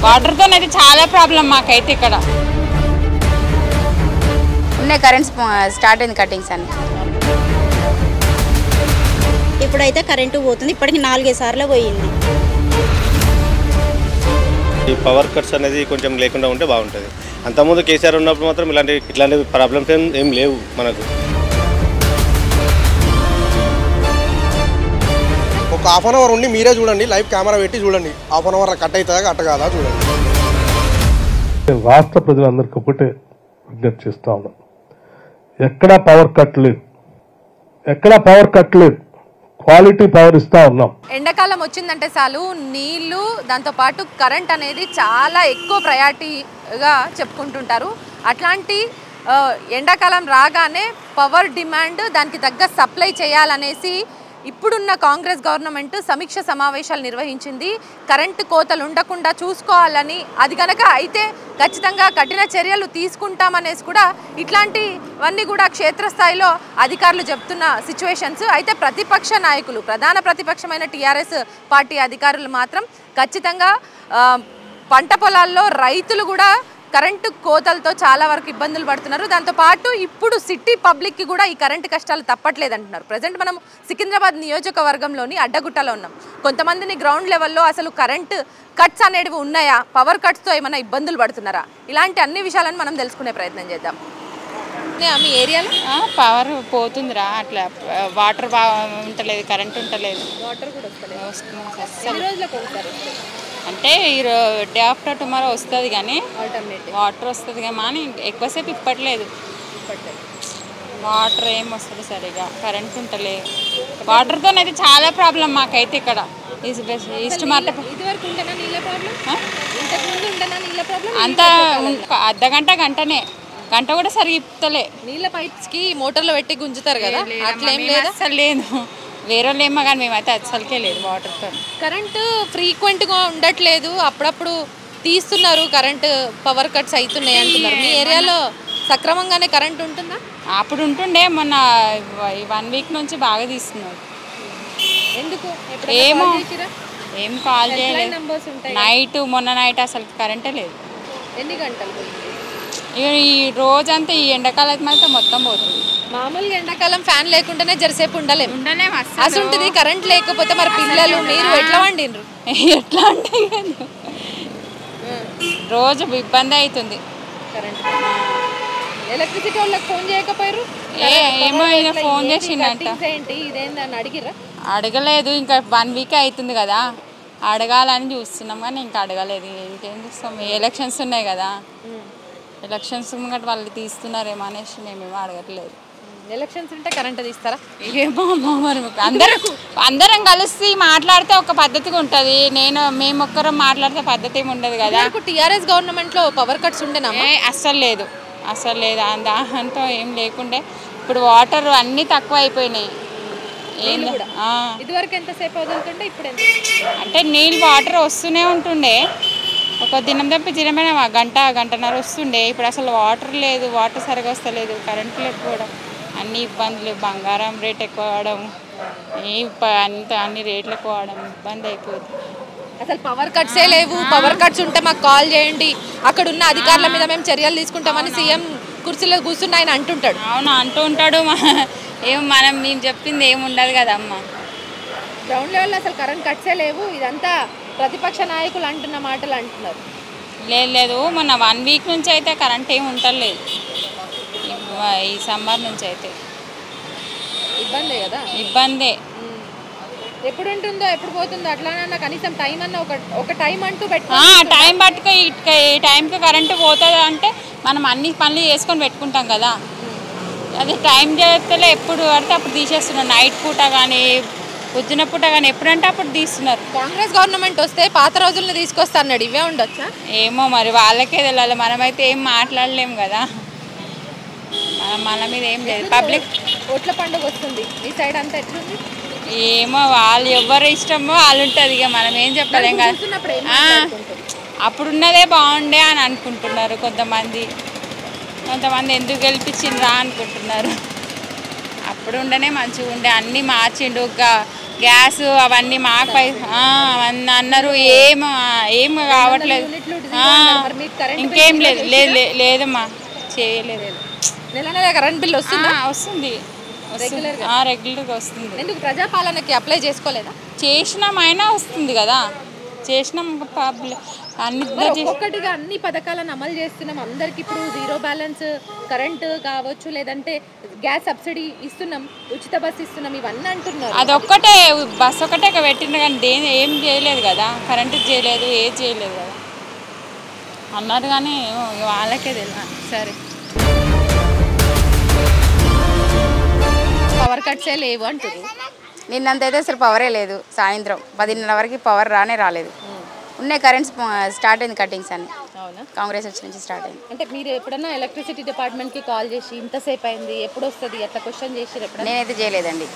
వాటర్తో అయితే చాలా ప్రాబ్లం మాకైతే ఇక్కడ ఉన్నాయి. కరెంట్ స్టార్ట్ అయింది కటింగ్స్ అని. ఇప్పుడైతే కరెంటు పోతుంది. ఇప్పటికి 4 సార్లు పోయింది. ఈ పవర్ కట్స్ అనేది కొంచెం లేకుండా ఉంటే బాగుంటుంది. అంతకుముందు కేసీఆర్ ఉన్నప్పుడు మాత్రం ఇట్లాంటి ప్రాబ్లమ్స్ ఏం లేవు మనకు. ఒక హాఫ్ అన్ అవర్ ఉండి మీరే చూడండి, లైవ్ కెమెరా పెట్టి చూడండి. హాఫ్ అన్ అవర్ కట్ అవుతుందా కట్ కాదా చూడండి. రాష్ట్ర ప్రజలందరికీ ఒకటే విజ్ఞప్తి చేస్తా ఉన్నాం, ఎక్కడా పవర్ కట్ లేదు, క్వాలిటీ పవర్ ఇస్తా ఉన్నాం. ఎండాకాలం వచ్చిందంటే చాలు నీళ్లు దాంతోపాటు కరెంట్ అనేది చాలా ఎక్కువ ప్రయారిటీగా చెప్పుకుంటుంటారు. అట్లాంటి ఎండాకాలం రాగానే పవర్ డిమాండ్ దానికి తగ్గ సప్లై చేయాలనేసి ఇప్పుడున్న కాంగ్రెస్ గవర్నమెంట్ సమీక్ష సమావేశాలు నిర్వహించింది. కరెంటు కోతలు ఉండకుండా చూసుకోవాలని, అది కనుక అయితే ఖచ్చితంగా కఠిన చర్యలు తీసుకుంటామనేసి కూడా ఇట్లాంటివన్నీ కూడా క్షేత్రస్థాయిలో అధికారులు చెప్తున్న సిచ్యువేషన్స్. అయితే ప్రతిపక్ష నాయకులు, ప్రధాన ప్రతిపక్షమైన టీఆర్ఎస్ పార్టీ అధికారులు మాత్రం ఖచ్చితంగా పంట పొలాల్లో రైతులు కూడా కరెంటు కోతలతో చాలా వరకు ఇబ్బందులు పడుతున్నారు. దాంతోపాటు ఇప్పుడు సిటీ పబ్లిక్కి కూడా ఈ కరెంటు కష్టాలు తప్పట్లేదు అంటున్నారు. ప్రజెంట్ మనం సికింద్రాబాద్ నియోజకవర్గంలోని అడ్డగుట్టలో ఉన్నాం. కొంతమందిని గ్రౌండ్ లెవెల్లో అసలు కరెంటు కట్స్ అనేవి ఉన్నాయా, పవర్ కట్స్తో ఏమైనా ఇబ్బందులు పడుతున్నారా, ఇలాంటి అన్ని విషయాలను మనం తెలుసుకునే ప్రయత్నం చేద్దాం. మీ ఏరియాలో పవర్ పోతుందిరా, అట్లా వాటర్ బాగా ఉంటలేదు, కరెంట్ ఉంటలేదు. వాటర్ కూడా వస్తలేదు. అంటే డే ఆఫ్టర్ టుమారో వస్తుంది కానీ వాటర్ వస్తుంది కానీ ఎక్కువసేపు ఇప్పట్లేదు. వాటర్ ఏం వస్తుంది సరిగా, కరెంట్ ఉంటలేదు. వాటర్తో అయితే చాలా ప్రాబ్లం మాకైతే ఇక్కడ. అంత గంటనే గంట కూడా సరిగా ఇప్పుతలే. నీళ్ళ పైప్స్కి మోటార్లో పెట్టి గుంజుతారు కదా, అట్లా ఏం లేదు. అసలు లేదు, వేరే వాళ్ళు ఏమో కానీ మేమైతే అసలుకే లేదు. వాటర్తో కరెంటు ఫ్రీక్వెంట్గా ఉండట్లేదు, అప్పుడప్పుడు తీస్తున్నారు. కరెంటు పవర్ కట్స్ అవుతున్నాయి అంటున్నారు. మీ ఏరియాలో సక్రమంగానే కరెంట్ ఉంటుందా? అప్పుడు ఉంటుండే, మొన్న 1 వీక్ నుంచి బాగా తీస్తున్నారు. ఎందుకు? ఏం కాల్ చేయలేదు. మొన్న నైట్ అసలు కరెంటే లేదు. ఎన్ని గంటలు? ఈ రోజంతా ఈ ఎండాకాలం అయితే మొత్తం పోతుంది. మామూలుగా ఎండాకాలం ఫ్యాన్ లేకుండానే జరసేపు ఉండలేము. అసలు కరెంట్ లేకపోతే మరి పిల్లలు మీరు ఎట్లా వండినరు? ఎట్లా అంటే రోజు ఇబ్బంది అవుతుంది. ఎలక్ట్రిసిటీ వాళ్ళకి ఫోన్ చేయకపోయారు? ఏమో ఫోన్ చేసిండంట. ఇదేందని అడిగిరా? అడగలేదు, ఇంకా 1 వీక్ అవుతుంది కదా, అడగాలని చూస్తున్నాం కానీ ఇంకా అడగలేదు. ఇంకేం చూస్తాం, ఎలక్షన్స్ ఉన్నాయి కదా, ఎలక్షన్స్ ముంగట వాళ్ళు తీస్తున్నారేమో అనేసి మేమేమో అడగట్లేదు. ఎలక్షన్స్ ఉంటే కరెంట్ తీస్తారా? ఏమో మరి అందరం కలిసి మాట్లాడితే ఒక పద్ధతిగా ఉంటుంది. మేము ఒక్కరం మాట్లాడితే పద్ధతి ఏమి ఉండదు కదా. టీఆర్ఎస్ గవర్నమెంట్లో పవర్ కట్స్ ఉండేనా? అస్సలు లేదు. దాంతో ఏం లేకుండే. ఇప్పుడు వాటర్ అన్నీ తక్కువ అయిపోయినాయి. ఇదివరకు ఎంతసేపు వదులుతుంటే ఇప్పుడు అంటే వాటర్ వస్తూనే ఉంటుండే. ఒక దినం తప్పి దినమైన గంటన్నర వస్తుండే. ఇప్పుడు అసలు వాటర్ లేదు, వాటర్ సరిగా వస్తలేదు, కరెంట్ లేకపోవడం, అన్ని ఇబ్బందులు. బంగారం రేట్ ఎక్కువ అవడం, అన్ని రేట్లు ఎక్కువ అవడం, ఇబ్బంది అయిపోతుంది. అసలు పవర్ కట్సే లేవు. పవర్ కట్స్ ఉంటే మాకు కాల్ చేయండి, అక్కడ ఉన్న అధికారుల మీద మేము చర్యలు తీసుకుంటామని సీఎం కుర్చీలో కూర్చుని ఆయన అంటుంటాడు. అవును, అంటూ ఉంటాడు. మేము చెప్పింది ఏమి ఉండదు కదమ్మా. గ్రౌండ్ లెవెల్లో అసలు కరెంట్ కట్సే లేవు. ఇదంతా ప్రతిపక్ష నాయకులు అంటున్న మాటలు అంటున్నారు. లేదు, మొన్న 1 వీక్ నుంచి అయితే కరెంట్ ఏమి ఉండలేదు. ఈ సమ్మర్ నుంచి అయితే ఇబ్బందే కదా. ఇబ్బందే. ఎప్పుడు ఉంటుందో ఎప్పుడు పోతుందో అట్లానన్నా కనీసం టైం అన్న ఒక టైం అంటూ టైం పట్టుకు ఈ టైంకి కరెంటు పోతుంది అంటే మనం అన్ని పనులు చేసుకొని పెట్టుకుంటాం కదా. అది టైం చేస్తలే, ఎప్పుడు పడితే అప్పుడు తీసేస్తున్నాం. నైట్ పూట కానీ పొద్దున పూట కానీ ఎప్పుడంటే అప్పుడు తీస్తున్నారు. కాంగ్రెస్ గవర్నమెంట్ వస్తే పాత రోజులను తీసుకొస్తా అన్నాడు. ఇవే ఉండొచ్చా? ఏమో మరి వాళ్ళకే తెలియాలి. మనమైతే ఏం మాట్లాడలేము కదా, మన మీద ఏం లేదు. పబ్లిక్ ఓట్ల పండుగ వస్తుంది, ఈ సైడ్ అంతా ఎట్లుంది ఏమో, వాళ్ళు ఎవరు ఇష్టమో వాళ్ళు ఉంటుంది. ఇక మనం ఏం చెప్పలేం కదా. అప్పుడున్నదే బాగుండే అని అనుకుంటున్నారు కొంతమంది ఎందుకు గెలిపించిండ్రా అనుకుంటున్నారు. అప్పుడు ఉండనే మంచిగా ఉండే, అన్నీ మార్చిండు. గ్యాస్ అవన్నీ మాకు అవన్నీ అన్నారు. ఏం కావట్లేదు. ఇంకేం లేదు లేదమ్మా, చేయలేదు. నెల కరెంట్ బిల్ వస్తుందా? వస్తుంది, రెగ్యులర్గా వస్తుంది. ఎందుకు ప్రజాపాలనకి అప్లై చేసుకోలేదా? చేసినాం, అయినా వస్తుంది కదా, చేసినాం. ఒక్కొక్కటిగా అన్ని పథకాలను అమలు చేస్తున్నాం అందరికి. ఇప్పుడు జీరో బ్యాలెన్స్ కరెంట్ కావచ్చు, లేదంటే గ్యాస్ సబ్సిడీ ఇస్తున్నాం, ఉచిత బస్సు ఇస్తున్నాం, ఇవన్నీ అంటున్నారు. అదొక్కటే బస్ ఒకటే పెట్టిన కానీ ఏం చేయలేదు కదా, కరెంటు చేయలేదు, ఏది చేయలేదు కదా అన్నారు. కానీ వాళ్ళకే తెలియదు. సరే, పవర్ కట్సే లేవు అంటారు. నిన్నంతైతే అసలు పవరే లేదు. సాయంత్రం 10:30 వరకు పవర్ రాలేదు. ఉన్నాయి కరెంట్స్ స్టార్ట్ అయింది కటింగ్స్ అన్ని. అవునా? కాంగ్రెస్ వచ్చి నుంచి స్టార్ట్ అయింది. అంటే మీరు ఎప్పుడన్నా ఎలక్ట్రిసిటీ డిపార్ట్మెంట్కి కాల్ చేసి ఇంతసేపు అయింది ఎప్పుడు వస్తుంది అట్లా క్వశ్చన్ చేసి ఎప్పుడన్నా? నేనైతే చేయలేదండి.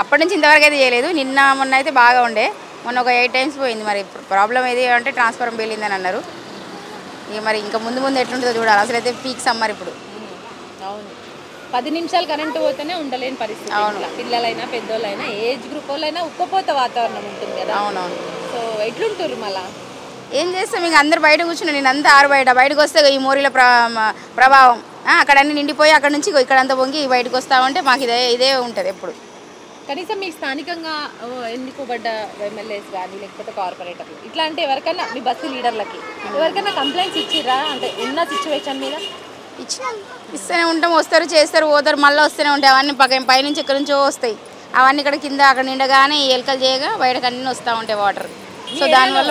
అప్పటి నుంచి ఇంతవరకు అయితే చేయలేదు. మొన్న అయితే బాగా ఉండే, మొన్న ఒక 8 times పోయింది. మరి ప్రాబ్లం ఏది అంటే ట్రాన్స్ఫార్మర్ పేలిందని అన్నారు. ఇక మరి ఇంకా ముందు ఎట్లుంటుందో చూడాలి. అసలు అయితే పీక్ సమ్మర్ ఇప్పుడు. అవును, 10 నిమిషాలు కరెంటు పోతేనే ఉండలేని పరిస్థితి. అవును, పిల్లలైనా పెద్దోళ్ళైనా ఏజ్ గ్రూప్ వాళ్ళైనా ఉక్కపోత వాతావరణం ఉంటుంది కదా. అవునవును. సో ఎట్లుంటారు మళ్ళా? ఏం చేస్తాం, ఇంక అందరు బయట కూర్చున్నాను. నేను అంతా బయటకు వస్తే ఈ మోరీల ప్రభావం అక్కడ అన్ని నిండిపోయి అక్కడ నుంచి ఇక్కడంతా పొంగి బయటకు వస్తూ ఉంటే మాకు ఇదే ఉంటుంది ఎప్పుడు. కనీసం మీకు స్థానికంగా ఎన్నుకోబడ్డ ఎమ్మెల్యేస్ కానీ లేకపోతే కార్పొరేటర్లు ఇట్లాంటి ఎవరికైనా మీ బస్సు లీడర్లకి ఎవరికైనా కంప్లైంట్స్ ఇచ్చిర్రా? అంటే ఉన్న సిచ్యువేషన్ మీద ఇస్తూనే ఉంటాం. వస్తారు, చేస్తారు, పోతారు, మళ్ళీ వస్తూనే ఉంటాయి. అవన్నీ పైనుంచి ఎక్కడి నుంచో వస్తాయి. అవన్నీ ఇక్కడ కింద అక్కడ నిండగానే ఎలకలు చేయగా బయటకు అన్నీ వస్తూ ఉంటాయి వాటర్. సో దానివల్ల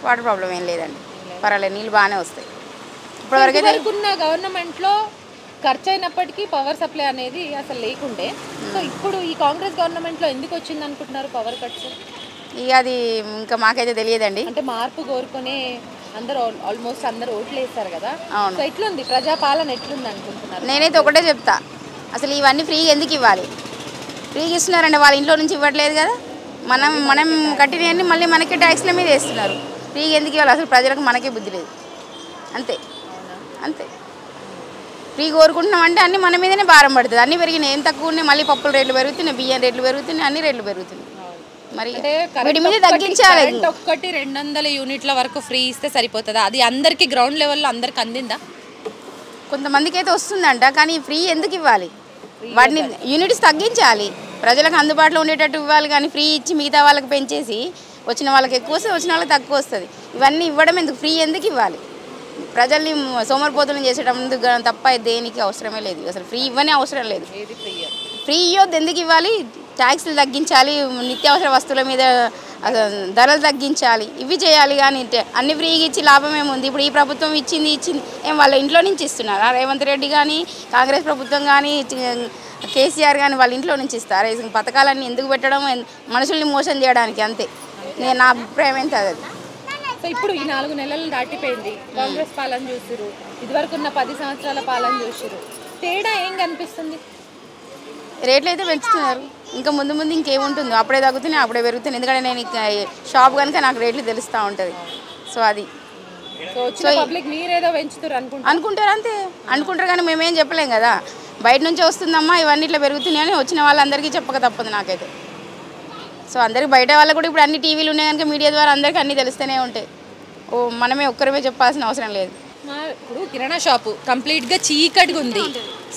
వాటర్ ప్రాబ్లం ఏం లేదండి, పర్వాలేదు, నీళ్ళు బాగానే వస్తాయి. ఇప్పటివరకు ఉన్న గవర్నమెంట్లో ఖర్చు అయినప్పటికీ పవర్ సప్లై అనేది అసలు లేకుండే. సో ఇప్పుడు ఈ కాంగ్రెస్ గవర్నమెంట్లో ఎందుకు వచ్చింది అనుకుంటున్నారు పవర్ కట్స్? ఇక అది ఇంకా మాకైతే తెలియదండి. అంటే మార్పు కోరుకునే అందరూ ఆల్మోస్ట్ అందరూ ఓట్లు వేస్తారు కదా. సో ఎట్లుంది ప్రజాపాలన, ఎట్లుంది అనుకుంటున్నారు? నేనైతే ఒకటే చెప్తా, అసలు ఇవన్నీ ఫ్రీగా ఎందుకు ఇవ్వాలి? ఫ్రీగా ఇస్తున్నారండి, వాళ్ళ ఇంట్లో నుంచి ఇవ్వట్లేదు కదా. మనం కట్టినవన్నీ మళ్ళీ మనకి ట్యాక్స్ల మీద వేస్తున్నారు. ఫ్రీగా ఎందుకు ఇవ్వాలి? అసలు ప్రజలకు మనకే బుద్ధి లేదు. అంతే ఫ్రీ కోరుకుంటున్నామంటే అన్నీ మన మీదనే భారం పడుతుంది. అన్నీ పెరిగినాయి, ఏం తక్కువ ఉన్నాయి. మళ్ళీ పప్పుల రేట్లు పెరుగుతున్నాయి, బియ్యం రేట్లు పెరుగుతున్నాయి, అన్ని రేట్లు పెరుగుతున్నాయి. మరి వీటి మీద తగ్గించాలి. ఒక్కటి 200 యూనిట్ల వరకు ఫ్రీ ఇస్తే సరిపోతుందా? అది అందరికీ గ్రౌండ్ లెవెల్లో అందరికి అందిందా? కొంతమందికి అయితే వస్తుందంట, కానీ ఫ్రీ ఎందుకు ఇవ్వాలి? వాటిని యూనిట్స్ తగ్గించాలి, ప్రజలకు అందుబాటులో ఉండేటట్టు ఇవ్వాలి. కానీ ఫ్రీ ఇచ్చి మిగతా వాళ్ళకి పెంచేసి వచ్చిన వాళ్ళకి ఎక్కువ వస్తుంది, వచ్చిన వాళ్ళకి తక్కువ వస్తుంది. ఇవన్నీ ఇవ్వడం ఎందుకు? ఫ్రీ ఎందుకు ఇవ్వాలి? ప్రజల్ని సోమరిపోతులను చేసేటందుకు తప్ప దేనికి అవసరమే లేదు. అసలు ఫ్రీ ఇవ్వనే అవసరం లేదు. ఫ్రీ ఇవ్వద్దు, ఎందుకు ఇవ్వాలి? ట్యాక్స్లు తగ్గించాలి, నిత్యావసర వస్తువుల మీద ధరలు తగ్గించాలి, ఇవి చేయాలి. కానీ అన్ని ఫ్రీగా ఇచ్చి లాభం ఏముంది? ఇప్పుడు ఈ ప్రభుత్వం ఇచ్చింది ఏం వాళ్ళ ఇంట్లో నుంచి ఇస్తున్నారా? రేవంత్ రెడ్డి కానీ కాంగ్రెస్ ప్రభుత్వం కానీ కేసీఆర్ కానీ వాళ్ళ ఇంట్లో నుంచి ఇస్తారు. పథకాలన్నీ ఎందుకు పెట్టడం? మనుషుల్ని మోసం చేయడానికి, అంతే. నా అభిప్రాయం ఏంటి అది. సో ఇప్పుడు ఈ 4 నెలలు దాటిపోయింది, కాంగ్రెస్ పాలన చూసిరు, ఇదివరకు ఉన్న 10 సంవత్సరాల పాలన చూసిరు, తేడా ఏం కనిపిస్తుంది? రేట్లు అయితే పెంచుతున్నారు. ఇంకా ముందు ఇంకేముంటుందో, అప్పుడే తగ్గుతున్నాయి, అప్పుడే పెరుగుతున్నాయి. ఎందుకంటే నేను షాప్ కనుక నాకు రేట్లు తెలుస్తూ ఉంటుంది. సో అది పబ్లిక్ మీరేదో పెంచుతారు అనుకుంటారు, అంతే అనుకుంటారు. కానీ మేమేం చెప్పలేం కదా, బయట నుంచి వస్తుందమ్మా ఇవన్నీ ఇట్లా పెరుగుతున్నాయని వచ్చిన వాళ్ళందరికీ చెప్పక తప్పదు నాకైతే. సో అందరికి బయట వాళ్ళకు కూడా ఇప్పుడు అన్ని టీవీలు ఉన్నాయి కనుక మీడియా ద్వారా అందరికీ అన్నీ తెలుస్తూనే ఉంటాయి. మనమే ఒక్కరమే చెప్పాల్సిన అవసరం లేదు. ఇప్పుడు కిరాణా షాపు కంప్లీట్గా చీకటిగా ఉంది.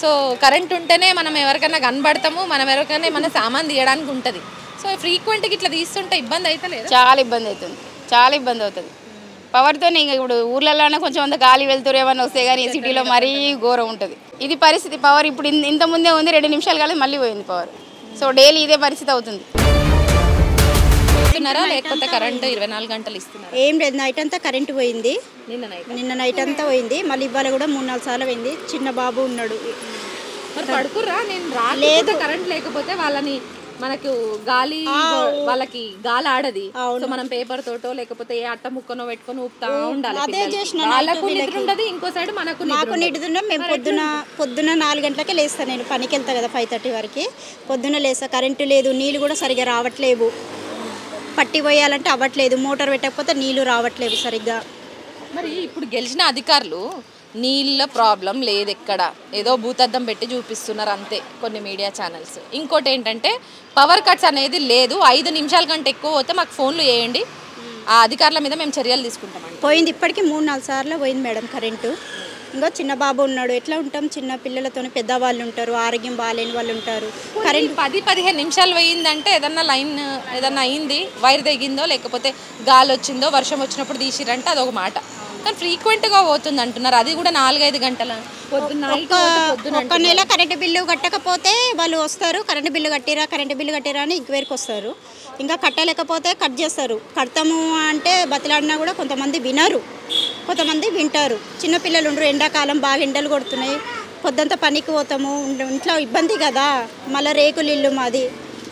సో కరెంట్ ఉంటేనే మనం ఎవరికైనా కనబడతాము, మనం ఎవరికైనా మన సామాన్ తీయడానికి ఉంటుంది. సో ఫ్రీక్వెంట్గా ఇట్లా తీస్తుంటే ఇబ్బంది అయితే లేదు? చాలా ఇబ్బంది అవుతుంది, చాలా ఇబ్బంది అవుతుంది. పవర్తో ఇంకా ఇప్పుడు ఊర్లలోనే కొంచెం అంత గాలి వెళ్తురు ఏమన్నా వస్తే కానీ సిటీలో మరీ ఘోరం ఉంటుంది. ఇది పరిస్థితి. పవర్ ఇప్పుడు ఇంత ముందే ఉంది, 2 నిమిషాలు కాలేదు మళ్ళీ పోయింది పవర్. సో డైలీ ఇదే పరిస్థితి అవుతుంది. లేకపోతే కరెంట్ 24 గంటలు ఇస్తున్నారు? ఏం లేదు, నైట్ అంతా కరెంటు పోయింది. నిన్న నైట్ అంతా పోయింది, మళ్ళీ ఇవాళ కూడా 3-4 సార్లు పోయింది. చిన్న బాబు ఉన్నాడు. మరి పడుకుర్రా? నేను రాలేదు, కరెంట్ లేకపోతే వాళ్ళని మనకు గాలి, వాళ్ళకి గాలి ఆడది. సో మనం పేపర్ తోటో లేకపోతే ఏ అట్ట ముక్కనో పెట్టుకొని ఊపుతా ఉండాలి. వాళ్ళకు నిద్ర ఉండదు, ఇంకో సైడ్ మాకు నిద్ర ఉండదు. మేము పొద్దున 4 గంటలకే లేస్తాను. నేను పనికి వెళ్తా కదా 5:30 వరకు. పొద్దున లేస్తా, కరెంటు లేదు, నీళ్ళు కూడా సరిగ్గా రావట్లేవు. పట్టి పోయాలంటే అవ్వట్లేదు, మోటార్ పెట్టకపోతే నీళ్లు రావట్లేవు సరిగ్గా. మరి ఇప్పుడు గెలిచిన అధికారులు నీళ్ళ ప్రాబ్లం లేదు ఎక్కడ, ఏదో భూతద్దం పెట్టి చూపిస్తున్నారు అంతే కొన్ని మీడియా ఛానల్స్. ఇంకోటి ఏంటంటే పవర్ కట్స్ అనేది లేదు, 5 నిమిషాల కంటే ఎక్కువ పోతే మాకు ఫోన్లు వేయండి, ఆ అధికారుల మీద మేము చర్యలు తీసుకుంటామండి. పోయింది ఇప్పటికీ 3-4 సార్లు పోయింది మేడం కరెంటు. ఇంకా చిన్న బాబు ఉన్నాడు, ఎట్లా ఉంటాం, చిన్న పిల్లలతో పెద్దవాళ్ళు ఉంటారు, ఆరోగ్యం బాగాలేని వాళ్ళు ఉంటారు. కరెంట్ 10-15 నిమిషాలు పోయిందంటే ఏదన్నా లైన్ ఏదన్నా అయింది, వైర్ తెగిందో లేకపోతే గాలి వచ్చిందో వర్షం వచ్చినప్పుడు తీసిరంటే అదొక మాట. కానీ ఫ్రీక్వెంట్గా పోతుంది అంటున్నారు, అది కూడా 4-5 గంటల ఒక్క నెల కరెంటు బిల్లు కట్టకపోతే వాళ్ళు వస్తారు, కరెంటు బిల్లు కట్టిరా అని ఎంక్వైరీకి వస్తారు. ఇంకా కట్టలేకపోతే కట్ చేస్తారు. కడతాము అంటే బతిలాడినా కూడా కొంతమంది వినరు, కొంతమంది వింటారు. చిన్నపిల్లలు ఉండరు, ఎండాకాలం బాగా ఎండలు కొడుతున్నాయి, పొద్దంతా పనికి పోతాము, ఇంట్లో ఇబ్బంది కదా, మళ్ళీ రేకులు ఇల్లు మాది.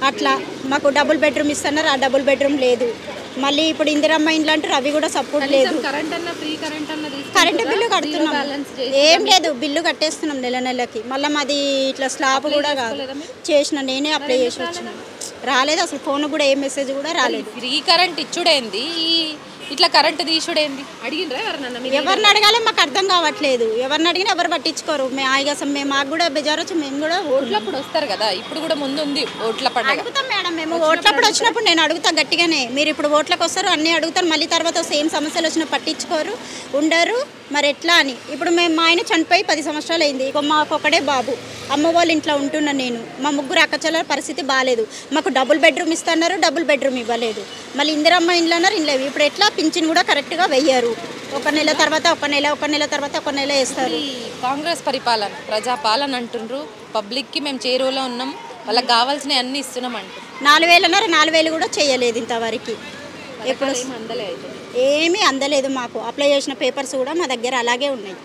అట్లా మాకు డబుల్ బెడ్రూమ్ ఇస్తున్నారు, ఆ డబుల్ బెడ్రూమ్ లేదు. మళ్ళీ ఇప్పుడు ఇందిరమ్మ ఇండ్లు అంటారు, అవి కూడా సపోర్ట్ లేదు. కరెంటు బిల్లు కడుతున్నాం, ఏం లేదు, బిల్లు కట్టేస్తున్నాం నెలకి. మళ్ళీ మాది ఇట్లా స్లాబ్ కూడా కాదు, చేసిన నేనే అప్లై చేసి వచ్చిన, రాలేదు అసలు, ఫోన్ కూడా ఏ మెసేజ్ కూడా రాలేదు. ఫ్రీ కరెంట్ ఇచ్చుడేంది, ఇట్లా కరెంట్ తీసుడేంది, అడిగినరా ఎవరిని అడగాలి మాకు అర్థం కావట్లేదు. ఎవరిని అడిగినా ఎవరు పట్టించుకోరు. మేము మాకు కూడా బెజారొచ్చు, మేము కూడా ఓట్లప్పుడు వస్తారు కదా, ఇప్పుడు కూడా ముందు ఉంది ఓట్ల పండుగ. అడుగుతాం మేడం, మేము ఓట్లప్పుడు వచ్చినప్పుడు నేను అడుగుతాను గట్టిగానే, మీరు ఇప్పుడు ఓట్లకు వస్తారు అన్నీ అడుగుతారు, మళ్ళీ తర్వాత సేమ్ సమస్యలు వచ్చినా పట్టించుకోరు, ఉండరు, మరి ఎట్లా అని. ఇప్పుడు మా ఆయన చనిపోయి 10 సంవత్సరాలు అయింది, మాకు ఒకడే బాబు, అమ్మ వాళ్ళ ఇంట్లో ఉంటున్నాను నేను, మా ముగ్గురు అక్కచెల్ల పరిస్థితి బాగాలేదు. మాకు డబుల్ బెడ్రూమ్ ఇస్తున్నారు, డబుల్ బెడ్రూమ్ ఇవ్వలేదు. మళ్ళీ ఇందిరమ్మ ఇండ్లు అన్నారు, ఇండ్లు ఇప్పుడు ఎట్లా పింఛన్ కూడా కరెక్ట్గా వెయ్యరు. ఒక నెల తర్వాత ఒక నెల వేస్తారు. కాంగ్రెస్ పరిపాలన ప్రజాపాలన అంటుండ్రు, పబ్లిక్కి మేము చేరువలో ఉన్నాం, వాళ్ళకి కావాల్సినవి అన్నీ ఇస్తున్నాం అంటారు. 4,000 కూడా చేయలేదు ఇంతవరకు, ఎప్పుడు ఏమీ అందలేదు. మాకు అప్లై చేసిన పేపర్స్ కూడా మా దగ్గర అలాగే ఉన్నాయి.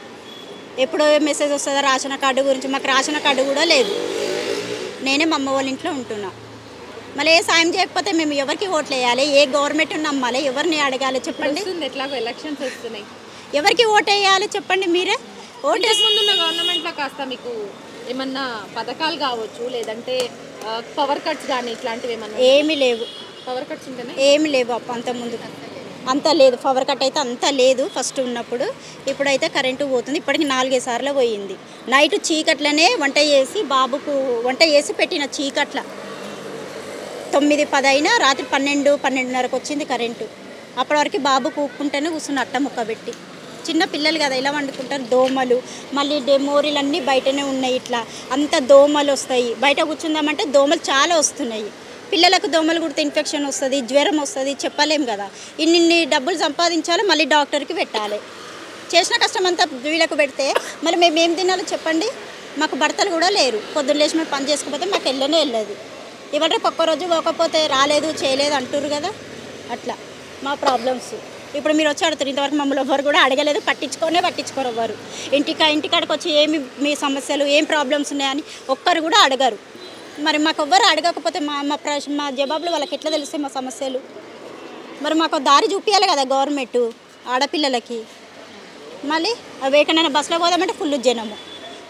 ఎప్పుడు మెసేజ్ వస్తుందో రేషన్ కార్డు గురించి, మాకు రేషన్ కార్డు కూడా లేదు. నేనే మా అమ్మ వాళ్ళ ఇంట్లో ఉంటున్నా. మళ్ళీ ఏ సాయం చేయకపోతే మేము ఎవరికి ఓట్లు వేయాలి, ఏ గవర్నమెంట్ నమ్మాలి, ఎవరిని అడగాలి చెప్పండి. ఎట్లాగో ఎలక్షన్స్ వస్తున్నాయి, ఎవరికి ఓటు వేయాలి చెప్పండి మీరే. ఓటు ముందున్న గవర్నమెంట్లో కాస్త మీకు ఏమన్నా పథకాలు కావచ్చు, లేదంటే పవర్ కట్స్ కానీ ఇట్లాంటివి ఏమన్నా? ఏమీ లేవు. పవర్ కట్స్ ఉంటేనే ఏమి లేవు అంత ముందు, అంత లేదు. పవర్ కట్ అయితే అంత లేదు ఫస్ట్ ఉన్నప్పుడు. ఇప్పుడైతే కరెంటు పోతుంది, ఇప్పటికి 4-5 సార్లు పోయింది. నైట్ చీకట్లనే వంట చేసి బాబుకు వంట చేసి పెట్టిన, చీకట్ల 9-10 అయినా రాత్రి 12-12:30కు వచ్చింది కరెంటు. అప్పటి వరకు బాబుకు ఊపుకుంటేనే కూర్చున్న, అట్ట ముక్క పెట్టి. చిన్న పిల్లలు కదా ఇలా వండుకుంటారు, దోమలు, మళ్ళీ మోరీలన్నీ బయటనే ఉన్నాయి, ఇట్లా అంత దోమలు వస్తాయి. బయట కూర్చుందామంటే దోమలు చాలా వస్తున్నాయి. పిల్లలకు దోమలు కుడితే ఇన్ఫెక్షన్ వస్తుంది, జ్వరం వస్తుంది, చెప్పలేం కదా. ఇన్ని డబ్బులు సంపాదించాలి, మళ్ళీ డాక్టర్కి పెట్టాలి. చేసిన కష్టం అంతా వీళ్ళకు పెడితే మళ్ళీ మేము ఏం తినాలో చెప్పండి. మాకు భర్తలు కూడా లేరు, పొద్దున్న లేచి మేము పని చేసుకోకపోతే మాకు వెళ్ళదు. ఇవాళ ఒక్కరోజు పోకపోతే రాలేదు చేయలేదు అంటారు కదా, అట్లా మా ప్రాబ్లమ్స్. ఇప్పుడు మీరు వచ్చి అడుగుతారు, ఇంతవరకు మమ్మల్ని ఎవరు కూడా అడగలేదు, పట్టించుకోరు ఎవరు. ఇంటికాడికి వచ్చి ఏమి మీ సమస్యలు, ఏం ప్రాబ్లమ్స్ ఉన్నాయని ఒక్కరు కూడా అడగరు. మరి మాకు ఎవ్వరు అడగకపోతే మా జవాబులు వాళ్ళకి ఎట్లా తెలుస్తాయి మా సమస్యలు? మరి మాకు దారి చూపించాలి కదా గవర్నమెంట్ ఆడపిల్లలకి. మళ్ళీ అవి ఎక్కడైనా బస్సులో పోదామంటే ఫుల్ జనము,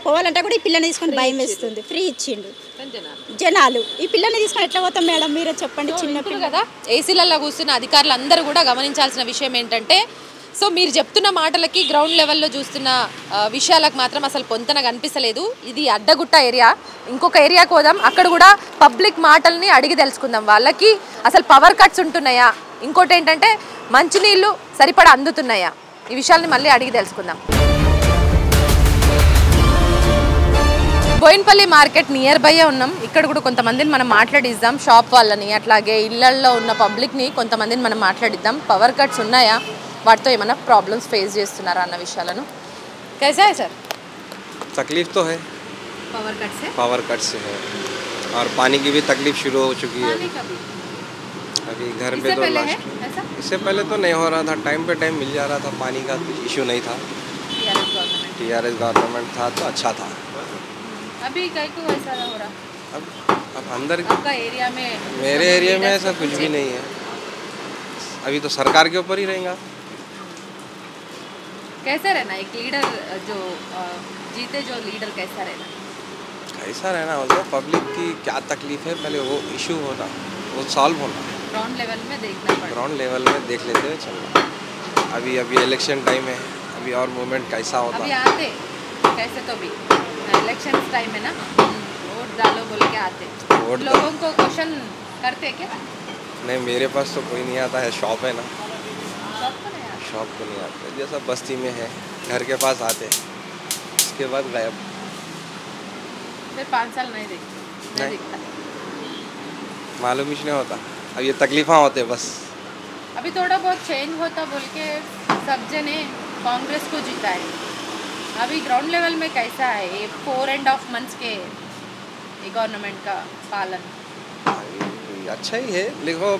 పోవాలంటే కూడా ఈ పిల్లని తీసుకొని భయం వేస్తుంది. ఫ్రీ ఇచ్చిండు జనాలు, ఈ పిల్లని తీసుకొని ఎట్లా పోతాం మేడం మీరే చెప్పండి. చిన్న పిల్ల కదా, ఏసీలలో కూర్చున్న అధికారులు అందరూ కూడా గమనించాల్సిన విషయం ఏంటంటే, సో మీరు చెప్తున్న మాటలకి గ్రౌండ్ లెవెల్లో చూస్తున్న విషయాలకు మాత్రం అసలు పొంతన కనిపిస్తలేదు. ఇది అడ్డగుట్ట ఏరియా, ఇంకొక ఏరియాకి పోదాం, అక్కడ కూడా పబ్లిక్ మాటల్ని అడిగి తెలుసుకుందాం. వాళ్ళకి అసలు పవర్ కట్స్ ఉంటున్నాయా, ఇంకోటి ఏంటంటే మంచినీళ్ళు సరిపడా అందుతున్నాయా, ఈ విషయాల్ని మళ్ళీ అడిగి తెలుసుకుందాం. బోయిన్పల్లి మార్కెట్ నియర్ బైయే ఉన్నాం. ఇక్కడ కూడా కొంతమందిని మనం మాట్లాడిద్దాం, షాప్ వాళ్ళని, అట్లాగే ఇళ్లల్లో ఉన్న పబ్లిక్ని కొంతమందిని మనం మాట్లాడిద్దాం. పవర్ కట్స్ ఉన్నాయా, వాటితో ఏమైనా ప్రాబ్లమ్స్ ఫేస్ చేస్తున్నారా అన్న విషయాలను. कैसा है सर? तकलीफ तो है, पावर कट से है, और पानी की भी तकलीफ शुरू हो चुकी है अभी घर पे। तो लास्ट इससे पहले तो नहीं हो रहा था, टाइम पे टाइम मिल जा रहा था, पानी का कुछ इशू नहीं था। TRS गवर्नमेंट था तो अच्छा था। अभी को ऐसा हो रहा? अब अंदर आपका एरिया में, मेरे एरिया में ऐसा कुछ भी नहीं है, अभी तो सरकार के ऊपर ही रहेगा। कैसा रहना एक लीडर जो जीते, जो लीडर कैसा रहना? कैसा रहना होगा, पब्लिक की क्या तकलीफ है पहले वो इशू होना, वो सॉल्व होना, ग्राउंड लेवल में देखना पड़ेगा, ग्राउंड लेवल में देख लेते हुए चलना। अभी इलेक्शन टाइम है, अभी और मूवमेंट कैसा होता अभी आते कैसे तो भी इलेक्शन टाइम है ना, वोट डालो बोल के आते। वोट लोगों को क्वेश्चन करते क्या? नहीं, मेरे पास तो कोई नहीं आता है, शॉप है ना, शॉप को नहीं आता। शॉप को नहीं आते, जैसा बस्ती में है घर के पास आते, उसके बाद गायब। फिर 5 साल नहीं नहीं। दिखता। मालूम ही नहीं होता, अब ये तकलीफा होते बस। अभी थोड़ा बहुत चेंज होता बोल के सब जने कांग्रेस को जीता है। अभी ग्राउंड लेवल में कैसा है ये 4.5 months के गवर्नमेंट का पालन? अच्छा ही है, देखो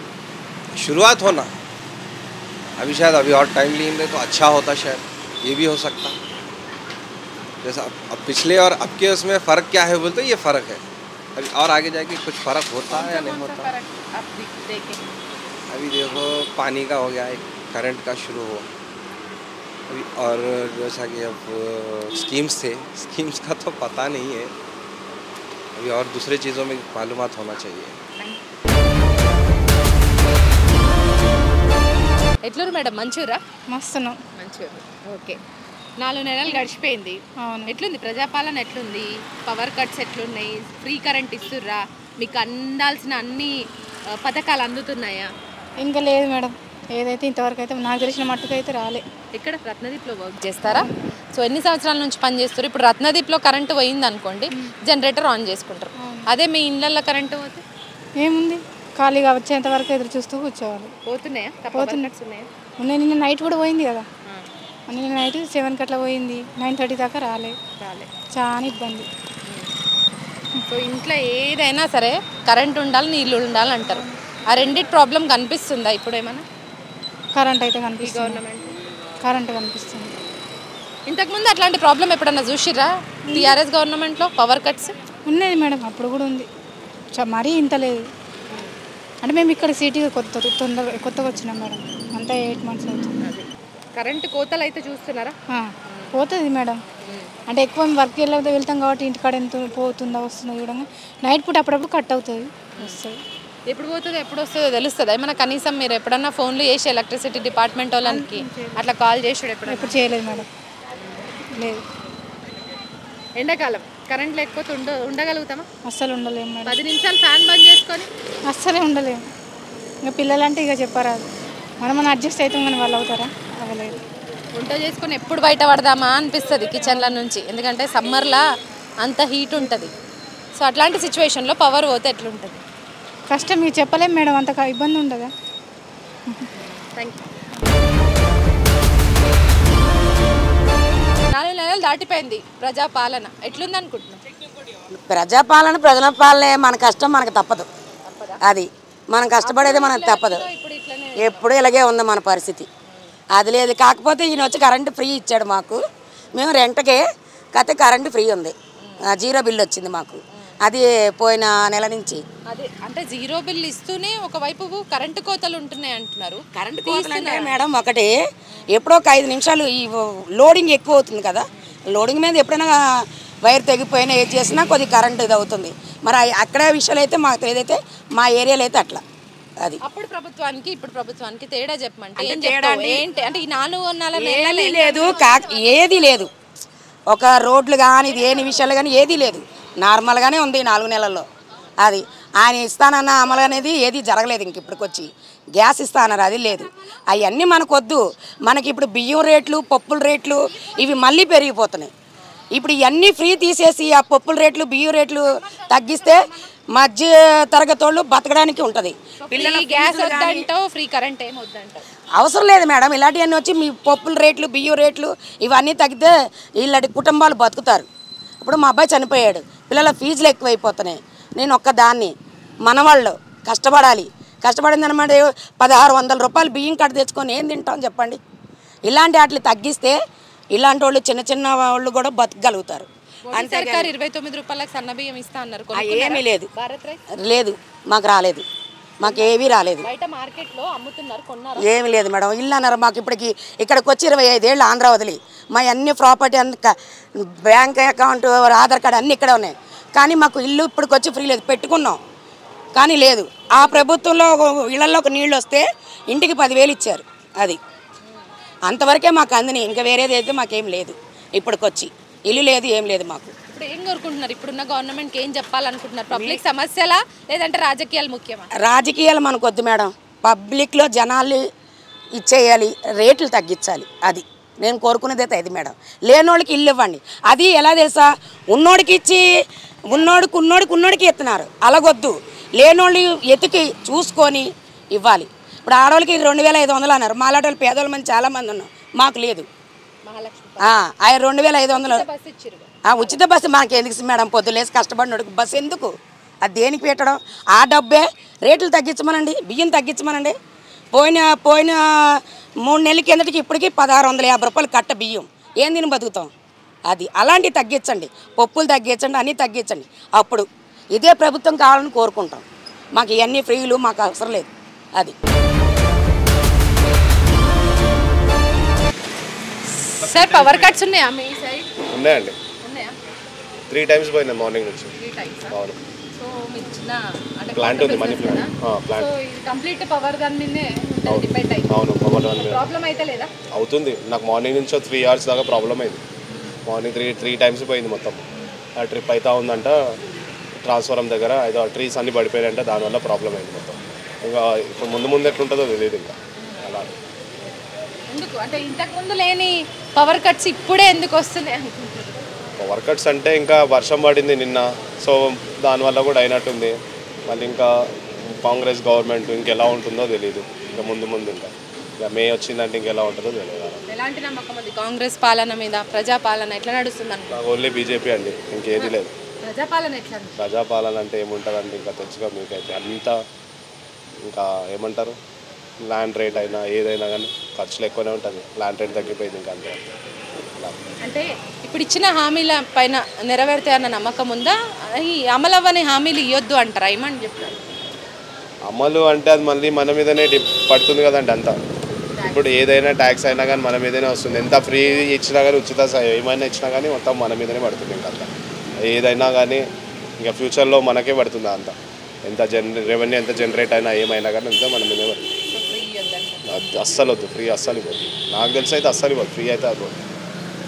शुरुआत होना, अभी शायद अभी और टाइम लेंगे तो अच्छा होता, शायद ये भी हो सकता। जैसा अब पिछले और अब के उसमें फ़र्क क्या है बोलते, ये फ़र्क है। अभी और आगे जाके कुछ फ़र्क होता है या नहीं होता। आप देखें अभी देखो पानी का हो गया, एक करंट का शुरू हो अभी, और जैसा कि अब स्कीम्स थे, स्कीम्स का तो पता नहीं है अभी, और दूसरे चीज़ों में मालूमात होना चाहिए। ఎట్లూరు మేడం మంచూరా? మస్తున్నాం. మంచూరు. ఓకే. 4 నెలలు గడిచిపోయింది. అవును. ఎట్లుంది ప్రజాపాలన, ఎట్లుంది? పవర్ కట్స్ ఎట్లున్నాయి? ఫ్రీ కరెంట్ ఇస్తుర్రా? మీకు అందాల్సిన అన్ని పథకాలు అందుతున్నాయా? ఇంకా లేదు మేడం, ఏదైతే ఇంతవరకు అయితే నాకు తెలిసిన మట్టుకు అయితే రాలే. ఇక్కడ రత్నదీప్లో వర్క్ చేస్తారా? సో ఎన్ని సంవత్సరాల నుంచి పని చేస్తారు? ఇప్పుడు రత్నదీప్లో కరెంటు పోయింది అనుకోండి, జనరేటర్ ఆన్ చేసుకుంటారు. అదే మీ ఇళ్ళల్లో కరెంటు పోతే ఏముంది, ఖాళీగా వచ్చేంత వరకు ఎదురు చూస్తూ కూర్చోవాలి. పోతున్నాయా? పోతున్నాయి. ఉన్నాయి. నిన్న నైట్ కూడా పోయింది కదా, నిన్న నైట్ 7 అట్లా పోయింది, 9:30 దాకా రాలే. చాలా ఇబ్బంది. సో ఇంట్లో ఏదైనా సరే కరెంట్ ఉండాలి, నీళ్ళు ఉండాలి అంటారు. ఆ రెండిటి ప్రాబ్లం కనిపిస్తుందా ఇప్పుడు ఏమైనా? కరెంట్ అయితే కనిపిస్తుంది, గవర్నమెంట్ కరెంట్ కనిపిస్తుంది. ఇంతకుముందు అట్లాంటి ప్రాబ్లం ఎప్పుడన్నా చూసిరా టీఆర్ఎస్ గవర్నమెంట్లో? పవర్ కట్స్ ఉన్నది మేడం, అప్పుడు కూడా ఉంది, మరీ ఇంత లేదు. అంటే మేము ఇక్కడ సిటీగా కొత్తగా వచ్చినాం మేడం, అంతా 8 months అవుతుంది. కరెంటు కోతలు అయితే చూస్తున్నారా? పోతుంది మేడం, అంటే ఎక్కువ వర్క్ వెళ్తాం కాబట్టి ఇంటికాడ ఎంత పోతుందా వస్తుందో చూడంగా నైట్ పూట అప్పుడప్పుడు కట్ అవుతుంది, వస్తుంది. ఎప్పుడు పోతుందో ఎప్పుడు వస్తుందో తెలుస్తుందా ఏమన్నా? కనీసం మీరు ఎప్పుడన్నా ఫోన్లు చేసి ఎలక్ట్రిసిటీ డిపార్ట్మెంట్ వాళ్ళకి అట్లా కాల్ చేసాడు? ఎప్పుడు చేయలేదు మేడం, లేదు. ఎండాకాలం కరెంట్ లేకపోతే ఉండగలుగుతామా? అస్సలు ఉండలేము మేడం. 10 నిమిషాలు ఫ్యాన్ బంద్ చేసుకొని అస్సలే ఉండలేము. ఇంకా పిల్లలంటే ఇక చెప్పరాదు, మనం అడ్జస్ట్ అవుతాం కానీ వాళ్ళు అవుతారా? అవ్వలేదు. వంట చేసుకొని ఎప్పుడు బయట పడదామా అనిపిస్తుంది కిచెన్ల నుంచి, ఎందుకంటే సమ్మర్లో అంత హీట్ ఉంటుంది. సో అట్లాంటి సిచ్యువేషన్లో పవర్ పోతే ఎట్లుంటుంది? కష్టం, మీరు చెప్పలేము మేడం, అంత ఇబ్బంది ఉండదా? Thank you. 4 నెలలు దాటిపోయింది ప్రజాపాలన, ఎట్లుంది అనుకుంటున్నాం? ప్రజా పాలనే, మన కష్టం మనకు తప్పదు, అది మనం కష్టపడేది మనకు తప్పదు. ఎప్పుడు ఇలాగే ఉంది మన పరిస్థితి, అది లేదు. కాకపోతే ఈయన వచ్చి కరెంటు ఫ్రీ ఇచ్చాడు మాకు, మేము రెంట్కే కాకపోతే కరెంటు ఫ్రీ ఉంది, 0 బిల్ వచ్చింది మాకు, అది పోయిన నెల నుంచి. అదే అంటే 0 బిల్ ఇస్తూనే ఒకవైపు కరెంటు కోతలు ఉంటున్నాయి అంటున్నారు. కరెంటు కోతలు అంటే మేడం ఒకటి, ఎప్పుడో ఒక 5 నిమిషాలు ఈ లోడింగ్ ఎక్కువ అవుతుంది కదా, లోడింగ్ మీద ఎప్పుడైనా వైర్ తెగిపోయినా ఏది చేసినా కొద్దిగా కరెంట్ ఇది అవుతుంది. మరి అక్కడ విషయాలు అయితే మాకు ఏదైతే మా ఏరియాలో అయితే అట్లా. అది అప్పుడు ప్రభుత్వానికి ఇప్పుడు ప్రభుత్వానికి తేడా చెప్పమంటే ఏంటి అంటే ఈ 4 నెలలు లేదు, ఏది లేదు. ఒక రోడ్లు కానీ దేని విషయాలు కానీ ఏది లేదు, నార్మల్గానే ఉంది 4 నెలల్లో. అది ఆయన ఇస్తానన్న అమలు అనేది ఏది జరగలేదు. ఇంక ఇప్పటికొచ్చి గ్యాస్ ఇస్తానన్నారు, అది లేదు. అవన్నీ మనకు వద్దు. మనకి ఇప్పుడు బియ్యం రేట్లు, పప్పుల రేట్లు ఇవి మళ్ళీ పెరిగిపోతున్నాయి. ఇప్పుడు ఇవన్నీ ఫ్రీ తీసేసి ఆ పప్పుల రేట్లు, బియ్యం రేట్లు తగ్గిస్తే మధ్య తరగతి వాళ్ళు బతకడానికి ఉంటుంది. గ్యాస్ వద్దంటావు, ఫ్రీ కరెంట్ ఏం వద్దంటావు? అవసరం లేదు మేడం, ఇలాంటివన్నీ వచ్చి మీ పప్పుల రేట్లు, బియ్యం రేట్లు ఇవన్నీ తగ్గితే ఇలాంటి కుటుంబాలు బతుకుతారు. ఇప్పుడు మా అబ్బాయి చనిపోయాడు, పిల్లల ఫీజులు ఎక్కువైపోతున్నాయి. నేను ఒక్కదాన్ని, మనవాళ్ళు కష్టపడాలి. కష్టపడిందనమాట 1600 రూపాయలు బియ్యం కట్ట తెచ్చుకొని ఏం తింటాం చెప్పండి. ఇలాంటి వాటిని తగ్గిస్తే ఇలాంటి వాళ్ళు చిన్న చిన్న వాళ్ళు కూడా బతకగలుగుతారు. అంతే. 29 రూపాయలకు సన్న బియ్యం ఇస్తా అన్నారు, ఏమీ లేదు, లేదు మాకు రాలేదు, మాకు ఏమీ రాలేదు. బయట మార్కెట్లో అమ్ముతున్నారు, కొన్నారు. ఏమీ లేదు మేడం, ఇల్లు అన్నారు మాకు. ఇప్పటికి ఇక్కడికి వచ్చి 25 ఏళ్ళు ఆంధ్ర వదిలి మా అన్ని ప్రాపర్టీ అంత బ్యాంక్ అకౌంట్, ఆధార్ కార్డు అన్నీ ఇక్కడ ఉన్నాయి. కానీ మాకు ఇల్లు ఇప్పటికి వచ్చి ఫ్రీ లేదు, పెట్టుకున్నాం కానీ లేదు. ఆ ప్రభుత్వంలో ఇళ్లలోకి నీళ్ళు వస్తే ఇంటికి 10,000 ఇచ్చారు. అది అంతవరకే మాకు అందినాయి. ఇంకా వేరేది అయితే మాకేం లేదు. ఇప్పటికొచ్చి ఇల్లు లేదు, ఏం లేదు మాకు. ఇప్పుడు ఏం కోరుకుంటున్నారు? ఇప్పుడున్న గవర్నమెంట్కి ఏం చెప్పాలనుకుంటున్నారు? పబ్లిక్ సమస్యలా లేదంటే రాజకీయాలు ముఖ్యమా? రాజకీయాలు మనకు వద్దు మేడం. పబ్లిక్లో జనాలు ఇచ్చేయాలి, రేట్లు తగ్గించాలి. అది నేను కోరుకునేది అయితే అది మేడం. లేనోళ్ళకి ఇల్లు ఇవ్వండి. అది ఎలా తెలుసా, ఉన్నోడికి ఇచ్చి ఉన్నోడికి ఇస్తున్నారు. అలాగొద్దు, లేనోళ్ళు ఎతికి చూసుకొని ఇవ్వాలి. ఇప్పుడు ఆడవాళ్ళకి 2500 అన్నారు. మాలాంటి వాళ్ళు పేదవాళ్ళ మంది చాలామంది ఉన్నాం, మాకు లేదు. ఆయన 2500 ఉచిత బస్సు మాకు ఎందుకు మేడం? పొద్దులేసి కష్టపడినోడికి బస్సు ఎందుకు? అది దేనికి పెట్టడం? ఆ డబ్బే రేట్లు తగ్గించమనండి, బియ్యం తగ్గించమనండి. పోయిన 3 నెలల కిందటికి ఇప్పటికీ 1650 రూపాయలు కట్ట బియ్యం. ఏం తిని బతుకుతాం? అది అలాంటివి తగ్గించండి, పప్పులు తగ్గించండి, అన్నీ తగ్గించండి. అప్పుడు ఇదే ప్రభుత్వం కావాలని కోరుకుంటాం. మాకు ఇవన్నీ ఫ్రీలు మాకు అవసరం లేదు. అది సార్ పవర్ కట్స్ ఉన్నాయా మీ సైడ్? ఉన్నాయండి, ఉన్నాయా? 3 times పోయింది మార్నింగ్ నుంచి. 3 times. అవును, సో మీకు చిన్న అంటే ప్లాంట్ ఉంది, మనీ ప్లాంట్. ప్లాంట్. సో ఇది కంప్లీట్ పవర్ దాని మీదే ఉంటుంది, డిపెండ్ అయ్యి. అవును, పవర్ దాని మీద ప్రాబ్లం అయితే లేదా? అవుతుంది. నాకు మార్నింగ్ నుంచి 3 hours దాకా ప్రాబ్లం అయింది. మార్నింగ్ 3 times పోయింది మొత్తం. ఆ ట్రిప్ అవుతా ఉందంట ట్రాన్స్ఫారం దగ్గర, ఏదో ట్రీస్ అన్నీ పడిపోయాయంటే దానివల్ల ప్రాబ్లం అయింది మొత్తం. ఇంకా ఇప్పుడు ముందు ఎట్లుంటుందో తెలియదు ఇంకా. అలా ఎందుకు అంటే ఇంతకుముందు లేని పవర్ కట్స్ ఇప్పుడే ఎందుకు వస్తున్నాయి అనుకుంటున్నారు? పవర్ కట్స్ అంటే ఇంకా వర్షం పడింది నిన్న, సో దానివల్ల కూడా అయినట్టుంది. మళ్ళీ ఇంకా కాంగ్రెస్ గవర్నమెంట్ ఇంకెలా ఉంటుందో తెలియదు. ఇంకా ముందు ఇంకా మే వచ్చిందంటే ఇంకెలా ఉంటుందో తెలియదు. ఎలాంటి నమ్మకం ఉంది కాంగ్రెస్ పాలన మీద? ప్రజాపాలన ఎట్లా నడుస్తుంది అనుకో? నాకు ఓన్లీ బీజేపీ అండి, ఇంకేది లేదు. ప్రజాపాలన ఎట్లా? ప్రజాపాలన అంటే ఏముంటుందండి, ఇంకా తెలుసుగా మీకైతే అంతా. ఇంకా ఏమంటారు, ల్యాండ్ రేట్ అయినా ఏదైనా కానీ ఖర్చులు ఎక్కువనే ఉంటుంది. ల్యాండ్ రేట్ తగ్గిపోయింది ఇంకా అంతే. అంటే ఇప్పుడు ఇచ్చిన హామీల పైన నెరవేరుతాయన్న నమ్మకం ఉందా? ఈ అమలు అవ్వని హామీలు ఇవ్వద్దు అంటారా? ఏమని చెప్తారు? అమలు అంటే అది మళ్ళీ మన మీదనే పడుతుంది కదండి అంతా. ఇప్పుడు ఏదైనా ట్యాక్స్ అయినా కానీ మన మీదనే వస్తుంది. ఎంత ఫ్రీ ఇచ్చినా కానీ, ఉచిత ఏమైనా ఇచ్చినా కానీ మొత్తం మన మీదనే పడుతుంది ఇంకా అంతా. ఏదైనా కానీ ఇంకా ఫ్యూచర్లో మనకే పడుతుంది అంతా. ఎంత రెవెన్యూ ఎంత జనరేట్ అయినా ఏమైనా కానీ అంతా మన మీదనే పడుతుంది. అస్సలు వద్దు, ఫ్రీ అస్సలు ఇవ్వద్దు. నాకు తెలిసి అయితే అస్సలు ఇవ్వదు, ఫ్రీ అయితే అది.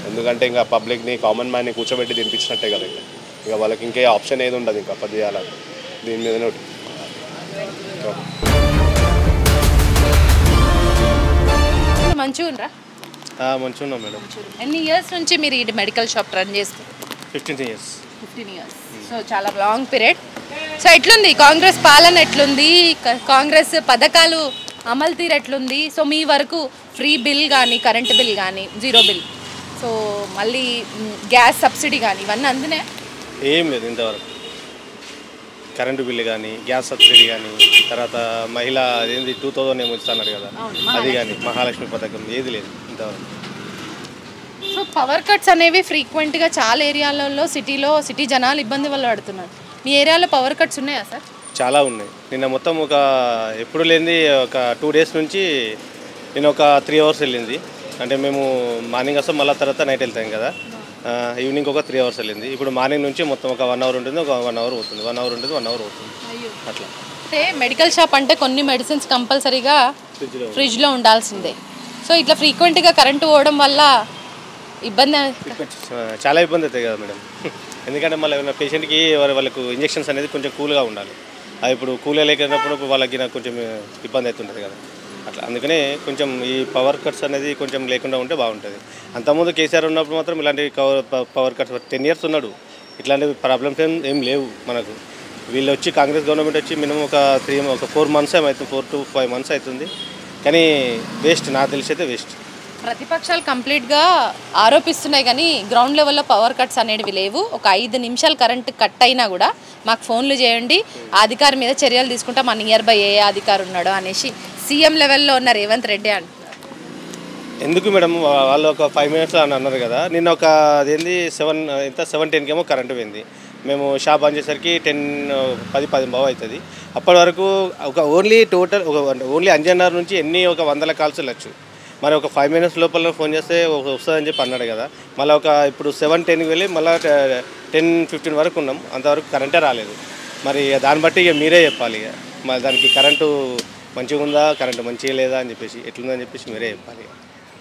ఎందుకంటే ఇంకా పబ్లిక్ని, కామన్ మ్యాన్ని కూర్చోబెట్టి తినిపించినట్టే కదా. ఇంకా వాళ్ళకి ఇంకే ఆప్షన్ ఏది ఉండదు ఇంకా పది చేయాలని. దీని మీదనే ఉంటుంది. మంచిగా ఉండరా? మంచిగా ఉన్నాం మేడం. ఎన్ని ఇయర్స్ నుంచి మీరు ఈ మెడికల్ షాప్ రన్ చేస్తారు? 15 years. 15 years. సో చాలా లాంగ్ పీరియడ్. సో ఎట్లుంది కాంగ్రెస్ పాలన? ఎట్లుంది కాంగ్రెస్ పథకాలు అమలు తీరు ఎట్లుంది? సో మీ వరకు ఫ్రీ బిల్ కానీ, కరెంట్ బిల్ కానీ, 0 బిల్, సో మళ్ళీ గ్యాస్ సబ్సిడీ కానీ ఇవన్నీ అందునే? ఏం లేదు ఇంతవరకు. కరెంటు బిల్లు కానీ, గ్యాస్ సబ్సిడీ కానీ, తర్వాత మహిళా అదేంటి 2000 ఏమో ఇస్తున్నారు కదా, అది కానీ, మహాలక్ష్మి పథకం ఏది లేదు ఇంతవరకు. సో పవర్ కట్స్ అనేవి ఫ్రీక్వెంట్గా చాలా ఏరియాలలో సిటీ జనాలు ఇబ్బంది వల్ల పడుతున్నారు. మీ ఏరియాలో పవర్ కట్స్ ఉన్నాయా సార్? చాలా ఉన్నాయి. నిన్న మొత్తం ఒక ఎప్పుడు లేనిది ఒక 2 days నుంచి నేను ఒక 3 hours వెళ్ళింది. అంటే మేము మార్నింగ్ వస్తాం, మళ్ళీ తర్వాత నైట్ వెళ్తాం కదా. ఈవినింగ్ ఒక 3 hours వెళ్ళింది. ఇప్పుడు మార్నింగ్ నుంచి మొత్తం ఒక 1 hour ఉంటుంది, ఒక 1 hour అవుతుంది, 1 hour ఉంటుంది, 1 hour అవుతుంది అట్లా. అంటే మెడికల్ షాప్ అంటే కొన్ని మెడిసిన్స్ కంపల్సరీగా ఫ్రిడ్జ్లో ఉండాల్సిందే. సో ఇట్లా ఫ్రీక్వెంట్గా కరెంటు పోవడం వల్ల ఇబ్బంది, చాలా ఇబ్బంది అవుతాయి కదా మేడం. ఎందుకంటే మళ్ళీ ఏమైనా పేషెంట్కి వాళ్ళకు ఇంజెక్షన్స్ అనేది కొంచెం కూల్గా ఉండాలి. అది ఇప్పుడు కూల్గా లేకపోయినప్పుడు వాళ్ళకి నాకు కొంచెం ఇబ్బంది అవుతుంటుంది కదా అట్లా. అందుకనే కొంచెం ఈ పవర్ కట్స్ అనేది కొంచెం లేకుండా ఉంటే బాగుంటుంది. అంతకుముందు కేసీఆర్ ఉన్నప్పుడు మాత్రం ఇలాంటి పవర్ కట్స్ 10 years ఉన్నాడు, ఇట్లాంటి ప్రాబ్లమ్స్ ఏం లేవు మనకు. వీళ్ళు వచ్చి కాంగ్రెస్ గవర్నమెంట్ వచ్చి మినిమం ఒక 4 months ఏమవుతుంది, 4 to 5 months అవుతుంది. కానీ వేస్ట్, నాకు తెలిసి అయితే వేస్ట్. ప్రతిపక్షాలు కంప్లీట్గా ఆరోపిస్తున్నాయి కానీ గ్రౌండ్ లెవెల్లో పవర్ కట్స్ అనేవి లేవు. ఒక 5 నిమిషాలు కరెంట్ కట్ అయినా కూడా మాకు ఫోన్లు చేయండి, ఆ అధికారి మీద చర్యలు తీసుకుంటాం, మా నియర్ బై ఏ అధికారి ఉన్నాడో అనేసి సీఎం లెవెల్లో ఉన్న రేవంత్ రెడ్డి అంటున్నారు. ఎందుకు మేడం, వాళ్ళు ఒక 5 minutes అని అన్నారు కదా. నిన్న ఒక అదేంది 7:10 కరెంటు పోయింది. మేము షాప్ ఆన్ చేసరికి 10 అవుతుంది. అప్పటి వరకు ఒక ఓన్లీ అంజన్నర్ నుంచి ఒక 100 calls వెళ్ళచ్చు. మరి ఒక 5 minutes లోపల ఫోన్ చేస్తే వస్తుందని చెప్పి అన్నాడు కదా. మళ్ళీ ఇప్పుడు 7:10 వెళ్ళి మళ్ళీ 10:15 వరకు ఉన్నాం, అంతవరకు కరెంటే రాలేదు. మరి దాన్ని బట్టి ఇక మీరే చెప్పాలి. ఇక మరి దానికి కరెంటు మంచిగా ఉందా, కరెంటు మంచిగా లేదా అని చెప్పేసి, ఎట్లుందని చెప్పేసి మీరే చెప్పాలి.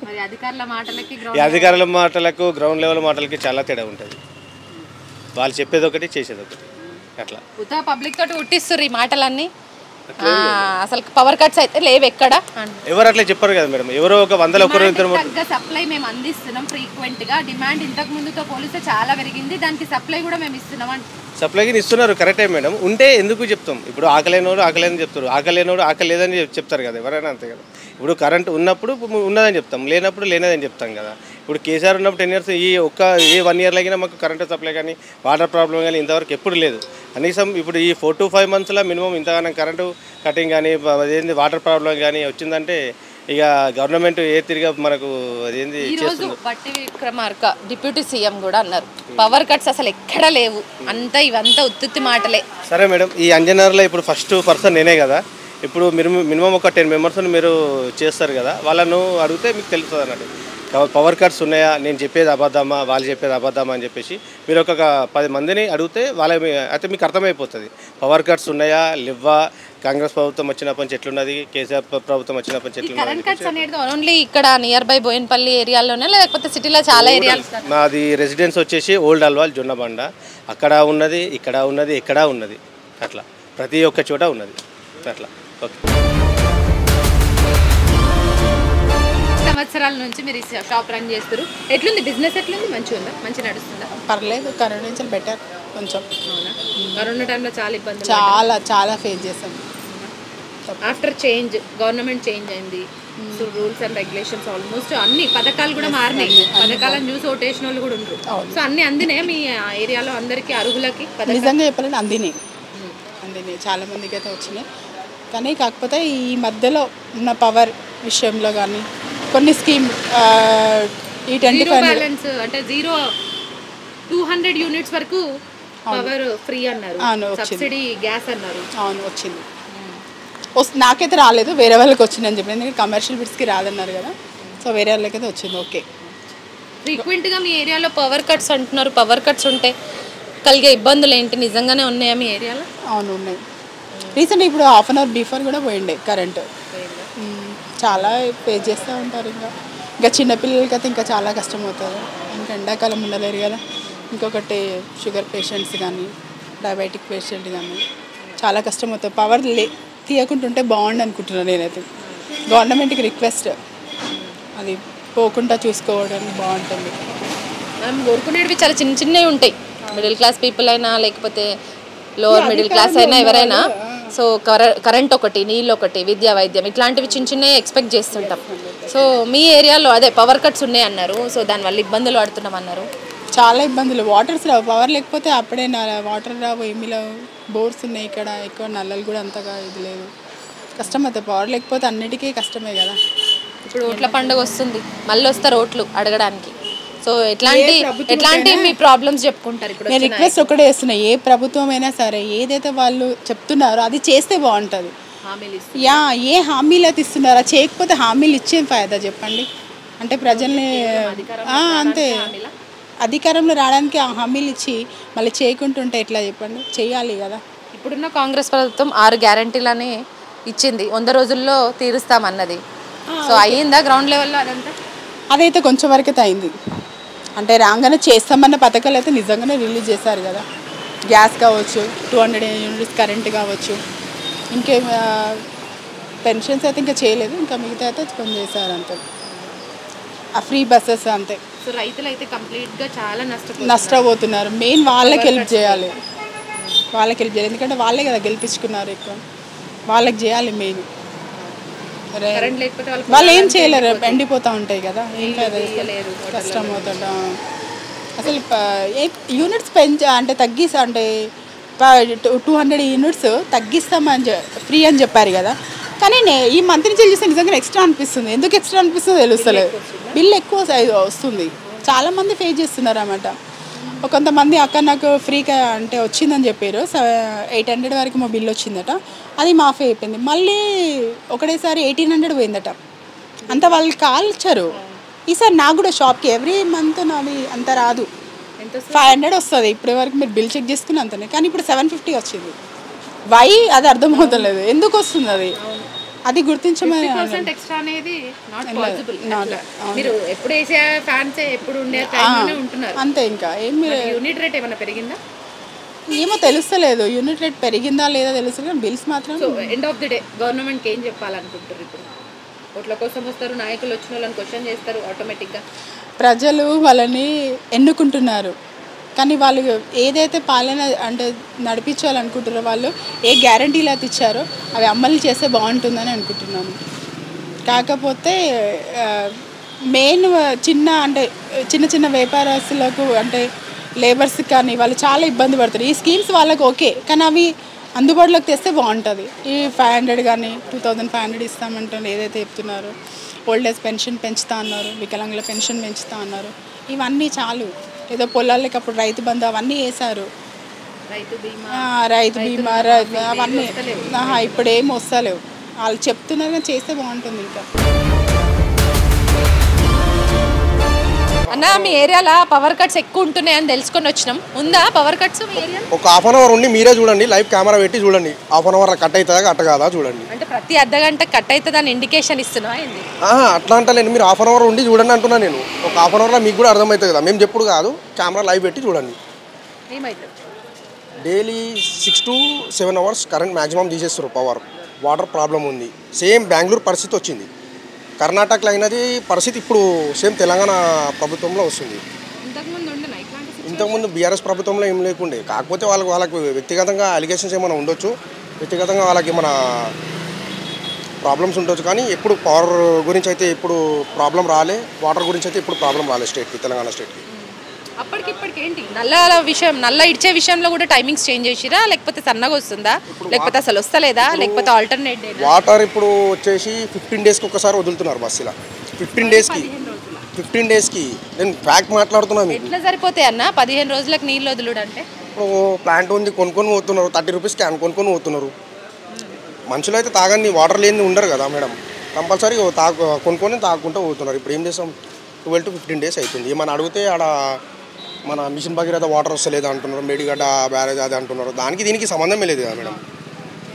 మరి అధికారుల మాటలకి ఈ అధికారుల మాటలకు గ్రౌండ్ లెవెల్ మాటలకి చాలా తేడా ఉంటుంది. వాళ్ళు చెప్పేది ఒకటి చేసేది ఒకటి అట్లా. ఉతా పబ్లిక్ తోటి ఉట్టిస్తారు ఈ మాటలన్నీ. అసలు పవర్ కట్స్ అయితే లేవు ఎక్కడ. ఎవరు అట్లా చెప్పారు కదా మేడం, ఎవరో ఒక 100 సప్లై మేము అందిస్తున్నాం ఫ్రీక్వెంట్ గా. డిమాండ్ ఇంతకు ముందుతో పోలిస్తే చాలా పెరిగింది, దానికి సప్లై కూడా మేము ఇస్తున్నాం. సప్లైకి ఇస్తున్నారు కరెక్టే మేడం. ఉంటే ఎందుకు చెప్తాం? ఇప్పుడు ఆకలేనోడు ఆకలేని చెప్తారు, ఆకలేనోడు ఆకలి లేదని చెప్తారు కదా ఎవరైనా, అంతే కదా. ఇప్పుడు కరెంట్ ఉన్నప్పుడు ఉన్నదని చెప్తాం, లేనప్పుడు లేనదని చెప్తాం కదా. ఇప్పుడు కేసీఆర్ ఉన్నప్పుడు 10 years ఈ 1 year లాగినా మాకు కరెంట్ సప్లై కానీ వాటర్ ప్రాబ్లం కానీ ఇంతవరకు ఎప్పుడు లేదు. కనీసం ఇప్పుడు ఈ 4 to 5 monthsలో మినిమం ఇంతగానో కరెంటు కటింగ్ కానీ అదేంది వాటర్ ప్రాబ్లం కానీ వచ్చిందంటే ఇక గవర్నమెంట్ ఏ తిరిగా మనకు అదేంది చేస్తుంది. బట్టి విక్రమార్క డిప్యూటీ సీఎం కూడా అన్నారు పవర్ కట్స్ అసలు ఎక్కడ లేవు, అంతా ఇవంతా ఉత్తుత్తి మాటలే. సరే మేడం, ఈ అంజనర్లో ఇప్పుడు ఫస్ట్ పర్సన్ నేనే కదా. ఇప్పుడు మినిమం ఒక 10 members మీరు చేస్తారు కదా, వాళ్ళను అడిగితే మీకు తెలుస్తుంది అన్నట్టు పవర్ కట్స్ ఉన్నాయా, నేను చెప్పేది అబద్ధమా, వాళ్ళు చెప్పేది అబద్ధమా అని చెప్పేసి మీరు ఒక 10 మందిని అడిగితే అయితే మీకు అర్థమైపోతుంది పవర్ కట్స్ ఉన్నాయా లేవా, కాంగ్రెస్ ప్రభుత్వం వచ్చినప్పటి నుంచి ఎట్లున్నది, కేసీఆర్ ప్రభుత్వం వచ్చినప్పటి నుంచి ఎట్లున్నది. కరెంట్ కట్స్ అనేది ఓన్లీ ఇక్కడ నియర్ బై బోయినపల్లి ఏరియాలోనే లేకపోతే సిటీలో చాలా ఏరియాలు? మాది రెసిడెన్స్ వచ్చేసి ఓల్డ్ అల్వాల్ జొన్నబండ, అక్కడ ఉన్నది, ఇక్కడ ఉన్నది, ఇక్కడ ఉన్నది, అట్లా ప్రతి ఒక్క చోట ఉన్నది అట్లా. ఓకే, సంవత్సరాల నుంచి మీరు షాప్ రన్ చేస్తారు, ఎట్లుంది బిజినెస్? ఎట్లుంది? మంచిగా ఉందా? మంచిగా నడుస్తుందా? పర్లేదు, కరోనా నుంచి బెటర్ కొంచెం. కరోనా టైంలో చాలా ఇబ్బంది, చాలా ఫేస్ చేసాం. ఆఫ్టర్ చేంజ్, గవర్నమెంట్ చేంజ్ అయింది, so rules and regulations almost అన్ని పథకాలు కూడా మారినాయి. పథకాలను చూసి ఓటేసిన వాళ్ళు కూడా ఉండరు. సో అన్ని అందినాయి మీ ఏరియాలో అందరికీ అర్హులకి? నిజంగా చెప్పాలంటే అందినాయి, చాలా మందికి అయితే వచ్చినాయి. కానీ కాకపోతే ఈ మధ్యలో ఉన్న పవర్ విషయంలో కానీ కొన్ని స్కీమ్ ఈ 25 బ్యాలెన్స్ అంటే 200 యూనిట్స్ వరకు పవర్ ఫ్రీ అన్నారు, సబ్సిడీ గ్యాస్ అన్నారు. అవును వచ్చింది, నాకైతే రాలేదు, వేరే వాళ్ళకి వచ్చిందని చెప్పి, ఎందుకంటే కమర్షియల్ బిట్స్కి రాదన్నారు కదా, సో వేరే వాళ్ళకైతే వచ్చింది. ఓకే, ఫ్రీక్వెంట్గా మీ ఏరియాలో పవర్ కట్స్ అంటున్నారు, పవర్ కట్స్ ఉంటే కలిగే ఇబ్బందులు ఏంటి, నిజంగానే ఉన్నాయా మీ ఏరియాలో? అవును ఉన్నాయి. రీసెంట్ ఇప్పుడు 1/2 hour బిఫోర్ కూడా పోయిండే కరెంటు. చాలా పే చేస్తూ ఉంటారు. ఇంకా చిన్నపిల్లలకి అయితే ఇంకా చాలా కష్టం అవుతుంది, ఇంకా ఎండాకాలం ఉండలేరు కదా. ఇంకొకటి షుగర్ పేషెంట్స్ కానీ డయాబెటిక్ పేషెంట్ కానీ చాలా కష్టం అవుతుంది. పవర్ తీయకుంటుంటే బాగుండు అనుకుంటున్నాను నేనైతే. గవర్నమెంట్కి రిక్వెస్ట్, అది పోకుండా చూసుకోవడానికి బాగుంటుంది. మనం కోరుకునేవి చాలా చిన్న చిన్నవి ఉంటాయి, మిడిల్ క్లాస్ పీపుల్ అయినా లేకపోతే లోవర్ మిడిల్ క్లాస్ అయినా ఎవరైనా. సో కరెంట్ ఒకటి, నీళ్ళు ఒకటి, విద్యా వైద్యం ఇట్లాంటివి చిన్న చిన్నవి ఎక్స్పెక్ట్ చేస్తుంటాం. సో మీ ఏరియాలో అదే పవర్ కట్స్ ఉన్నాయి అన్నారు, సో దానివల్ల ఇబ్బందులు పడుతున్నాం అన్నారు. చాలా ఇబ్బందులు, వాటర్స్ రావు, పవర్ లేకపోతే అప్పుడే వాటర్ రావు, ఏమీ లేవు. బోర్స్ ఉన్నాయి ఇక్కడ, ఎక్కువ నల్లలు కూడా అంతగా ఇది లేదు, కష్టం అవుతుంది. పవర్ లేకపోతే అన్నిటికీ కష్టమే కదా. ఇప్పుడు ఓట్ల పండుగ వస్తుంది, మళ్ళీ వస్తారు ఓట్లు అడగడానికి. సో ఎట్లాంటి మీ ప్రాబ్లమ్స్ చెప్పుకుంటారు? ఇప్పుడు నేను రిక్వెస్ట్ ఒకటే చేస్తున్నా, ఏ ప్రభుత్వం అయినా సరే ఏదైతే వాళ్ళు చెప్తున్నారో అది చేస్తే బాగుంటుంది. ఏ హామీలు అయితే ఇస్తున్నారో చేయకపోతే హామీలు ఇచ్చే ఫాయిదా చెప్పండి. అంటే ప్రజల్ని అంతే, అధికారంలో రావడానికి ఆ హామీలు ఇచ్చి మళ్ళీ చేయకుంటుంటే ఎట్లా చెప్పండి, చేయాలి కదా. ఇప్పుడున్న కాంగ్రెస్ ప్రభుత్వం 6 గ్యారంటీలని ఇచ్చింది, 100 రోజుల్లో తీరుస్తామన్నది. సో అయ్యిందా గ్రౌండ్ లెవెల్లో అదంతా? అదైతే కొంచెం వరకైతే అయింది. అంటే రాగానే చేస్తామన్న పథకాలు అయితే నిజంగానే రిలీజ్ చేశారు కదా. గ్యాస్ కావచ్చు, 200 యూనిట్స్ కరెంట్ కావచ్చు, ఇంకే పెన్షన్స్ అయితే ఇంకా చేయలేదు, ఇంకా మిగతా అయితే కొంచెం చేశారు అంతే. ఆ ఫ్రీ బస్సెస్ అంతే. సో రైతులు అయితే కంప్లీట్గా చాలా నష్టపోతున్నారు. మెయిన్ వాళ్ళకి హెల్ప్ చేయాలి, ఎందుకంటే వాళ్ళే కదా గెలిపించుకున్నారు, ఎక్కువ వాళ్ళకి చేయాలి మెయిన్. వాళ్ళు ఏం చేయలేరు, ఎండిపోతూ ఉంటాయి కదా, ఏం కష్టం అవుతుంట. అసలు యూనిట్స్ అంటే అంటే 200 యూనిట్స్ తగ్గిస్తామని ఫ్రీ అని చెప్పారు కదా. కానీ ఈ మంత్ నుంచి చూస్తే నిజంగా ఎక్స్ట్రా అనిపిస్తుంది. ఎందుకు ఎక్స్ట్రా అనిపిస్తుందో తెలుస్తలేదు, బిల్ ఎక్కువ వస్తుంది, చాలామంది ఫేస్ చేస్తున్నారు అన్నమాట. కొంతమంది అక్క నాకు ఫ్రీగా అంటే వచ్చిందని చెప్పారు, 800 వరకు మా బిల్ వచ్చిందట, అది మాఫీ అయిపోయింది. మళ్ళీ ఒకటేసారి 1800 పోయిందట. అంత వాళ్ళు కాల్చారు. ఈసారి నాకు కూడా షాప్కి ఎవ్రీ మంత్ నాది అంత రాదు, 500 వస్తుంది. ఇప్పటి వరకు మీరు బిల్ చెక్ చేసుకుని అంతనే, కానీ ఇప్పుడు 750 వచ్చింది. వై అది అర్థమవుతలేదు, ఎందుకు వస్తుంది అది. అది గుర్తించమని 50% ఎక్స్ట్రా అనేది నాట్ లేదు, పాసిబుల్. not- మీరు ఎప్పుడు వేసే ఫ్యాన్స్ ఎప్పుడు ఉండే టైంలోనే ఉంటున్నారు. అంతే. ఇంకా ఏం మీరు యూనిట్ రేట్ ఏమైనా పెరిగిందా? ఏమో తెలుస్తలేదు, యూనిట్ రేట్ పెరిగిందా లేదా తెలుస్తుంది, కానీ బిల్స్ మాత్రం. So end of the day గవర్నమెంట్కి ఏం చెప్పాలనుకుంటారు? ఇప్పుడు ఓట్ల కోసం వస్తారు, నాయకులు వచ్చిన వాళ్ళని క్వశ్చన్ చేస్తారు ఆటోమేటిక్గా. ప్రజలు వాళ్ళని ఎన్నుకుంటున్నారు, కానీ వాళ్ళు ఏదైతే పాలన అంటే నడిపించాలనుకుంటున్నారో వాళ్ళు ఏ గ్యారంటీలు అయితే ఇచ్చారో అవి అమలు చేస్తే బాగుంటుందని అనుకుంటున్నాను. కాకపోతే మెయిన్ చిన్న చిన్న వ్యాపారస్తులకు అంటే లేబర్స్కి కానీ వాళ్ళు చాలా ఇబ్బంది పడతారు. ఈ స్కీమ్స్ వాళ్ళకి ఓకే, కానీ అవి అందుబాటులోకి తెస్తే బాగుంటుంది. ఈ 500 కానీ 2500 ఇస్తామంటారు ఏదైతే చెప్తున్నారో, ఓల్డ్ ఏజ్ పెన్షన్ పెంచుతా అన్నారు, వికలాంగుల పెన్షన్ పెంచుతా అన్నారు. ఇవన్నీ చాలు. ఏదో పొలాలకి అప్పుడు రైతు బంధు అవన్నీ వేశారు, రైతు బీమా అవన్నీ ఇప్పుడు ఏం వస్తలేవు. వాళ్ళు చెప్తున్నారు కానీ చేస్తే బాగుంటుంది. ఇంకా అన్న మీ ఏరియాలో పవర్ కట్స్ ఎక్కువ ఉంటున్నాయని తెలుసుకొని వచ్చినాం. ఉందా పవర్ కట్స్ మీ ఏరియా? ఒక హాఫ్ అన్ అవర్ ఉండి మీరే చూడండి, లైవ్ కెమెరా పెట్టి చూడండి. హాఫ్ అన్ అవర్ కట్ అవుతుందా కట్ కాదా చూడండి. అంటే ప్రతి అర్ధగంట కట్ అవుతుందని ఇండికేషన్ ఇస్తున్నా ఏంది? అట్లా అంటలేండి, మీరు హాఫ్ అన్ అవర్ ఉండి చూడండి అంటున్నా నేను. ఒక హాఫ్ అన్ అవర్లో మీకు కూడా అర్థమవుతుంది కదా, మేము చెప్పుడు కాదు, కెమెరా లైవ్ పెట్టి చూడండి. ఏమైతుంది? Daily 6 to 7 hours current maximum తీసేస్తారు. పవర్ వాటర్ ప్రాబ్లం ఉంది. సేమ్ బెంగళూరు పరిస్థితి వచ్చింది, కర్ణాటకలో అయినది పరిస్థితి ఇప్పుడు సేమ్ తెలంగాణ ప్రభుత్వంలో వస్తుంది. ఇంతకుముందు బీఆర్ఎస్ ప్రభుత్వంలో ఏం లేకుండే. కాకపోతే వాళ్ళకి వ్యక్తిగతంగా అలిగేషన్స్ ఏమైనా ఉండొచ్చు, వ్యక్తిగతంగా వాళ్ళకి మన ప్రాబ్లమ్స్ ఉండొచ్చు, కానీ ఎప్పుడు పవర్ గురించి అయితే ఇప్పుడు ప్రాబ్లం రాలే, వాటర్ గురించి అయితే ఇప్పుడు ప్రాబ్లం రాలే స్టేట్కి, తెలంగాణ స్టేట్కి. అప్పటికిప్పటికి ఏంటి నల్ల ఇచ్చే విషయంలో కూడా టైమింగ్స్ చేంజ్ చేసిరా, లేకపోతే సన్నగా వస్తుందా, లేకపోతే అసలు వస్తలేదా, లేకపోతే ఆల్టర్నేట్ వాటర్ ఇప్పుడు వచ్చేసి 15 డేస్కి ఒకసారి వదులుతున్నారు బస్. ఇలా 15 డేస్కి నేను ఫ్యాక్ట్ మాట్లాడుతున్నాను. ఎట్లా సరిపోతాయి అన్న 15 రోజులకు నీళ్ళు వదులుడు అంటే? ఇప్పుడు ప్లాంట్ ఉంది, కొనుక్కొని పోతున్నారు, 30 రూపీస్ క్యాన్ కొనుక్కొని పోతున్నారు. మనుషులు అయితే తాగని వాటర్ లేని ఉండరు కదా మేడం, కంపల్సరీ కొనుక్కొని తాగుకుంటూ పోతున్నారు. ఇప్పుడు ఏం చేస్తాం, 12 to 15 డేస్ అవుతుంది. ఏమన్నా అడిగితే ఆడ మన మిషన్ భగీరథ వాటర్ వస్తలేదు అంటున్నారు, మేడిగడ్డ బ్యారేజ్ అది అంటున్నారు. దానికి దీనికి సంబంధమే లేదు కదా మేడం.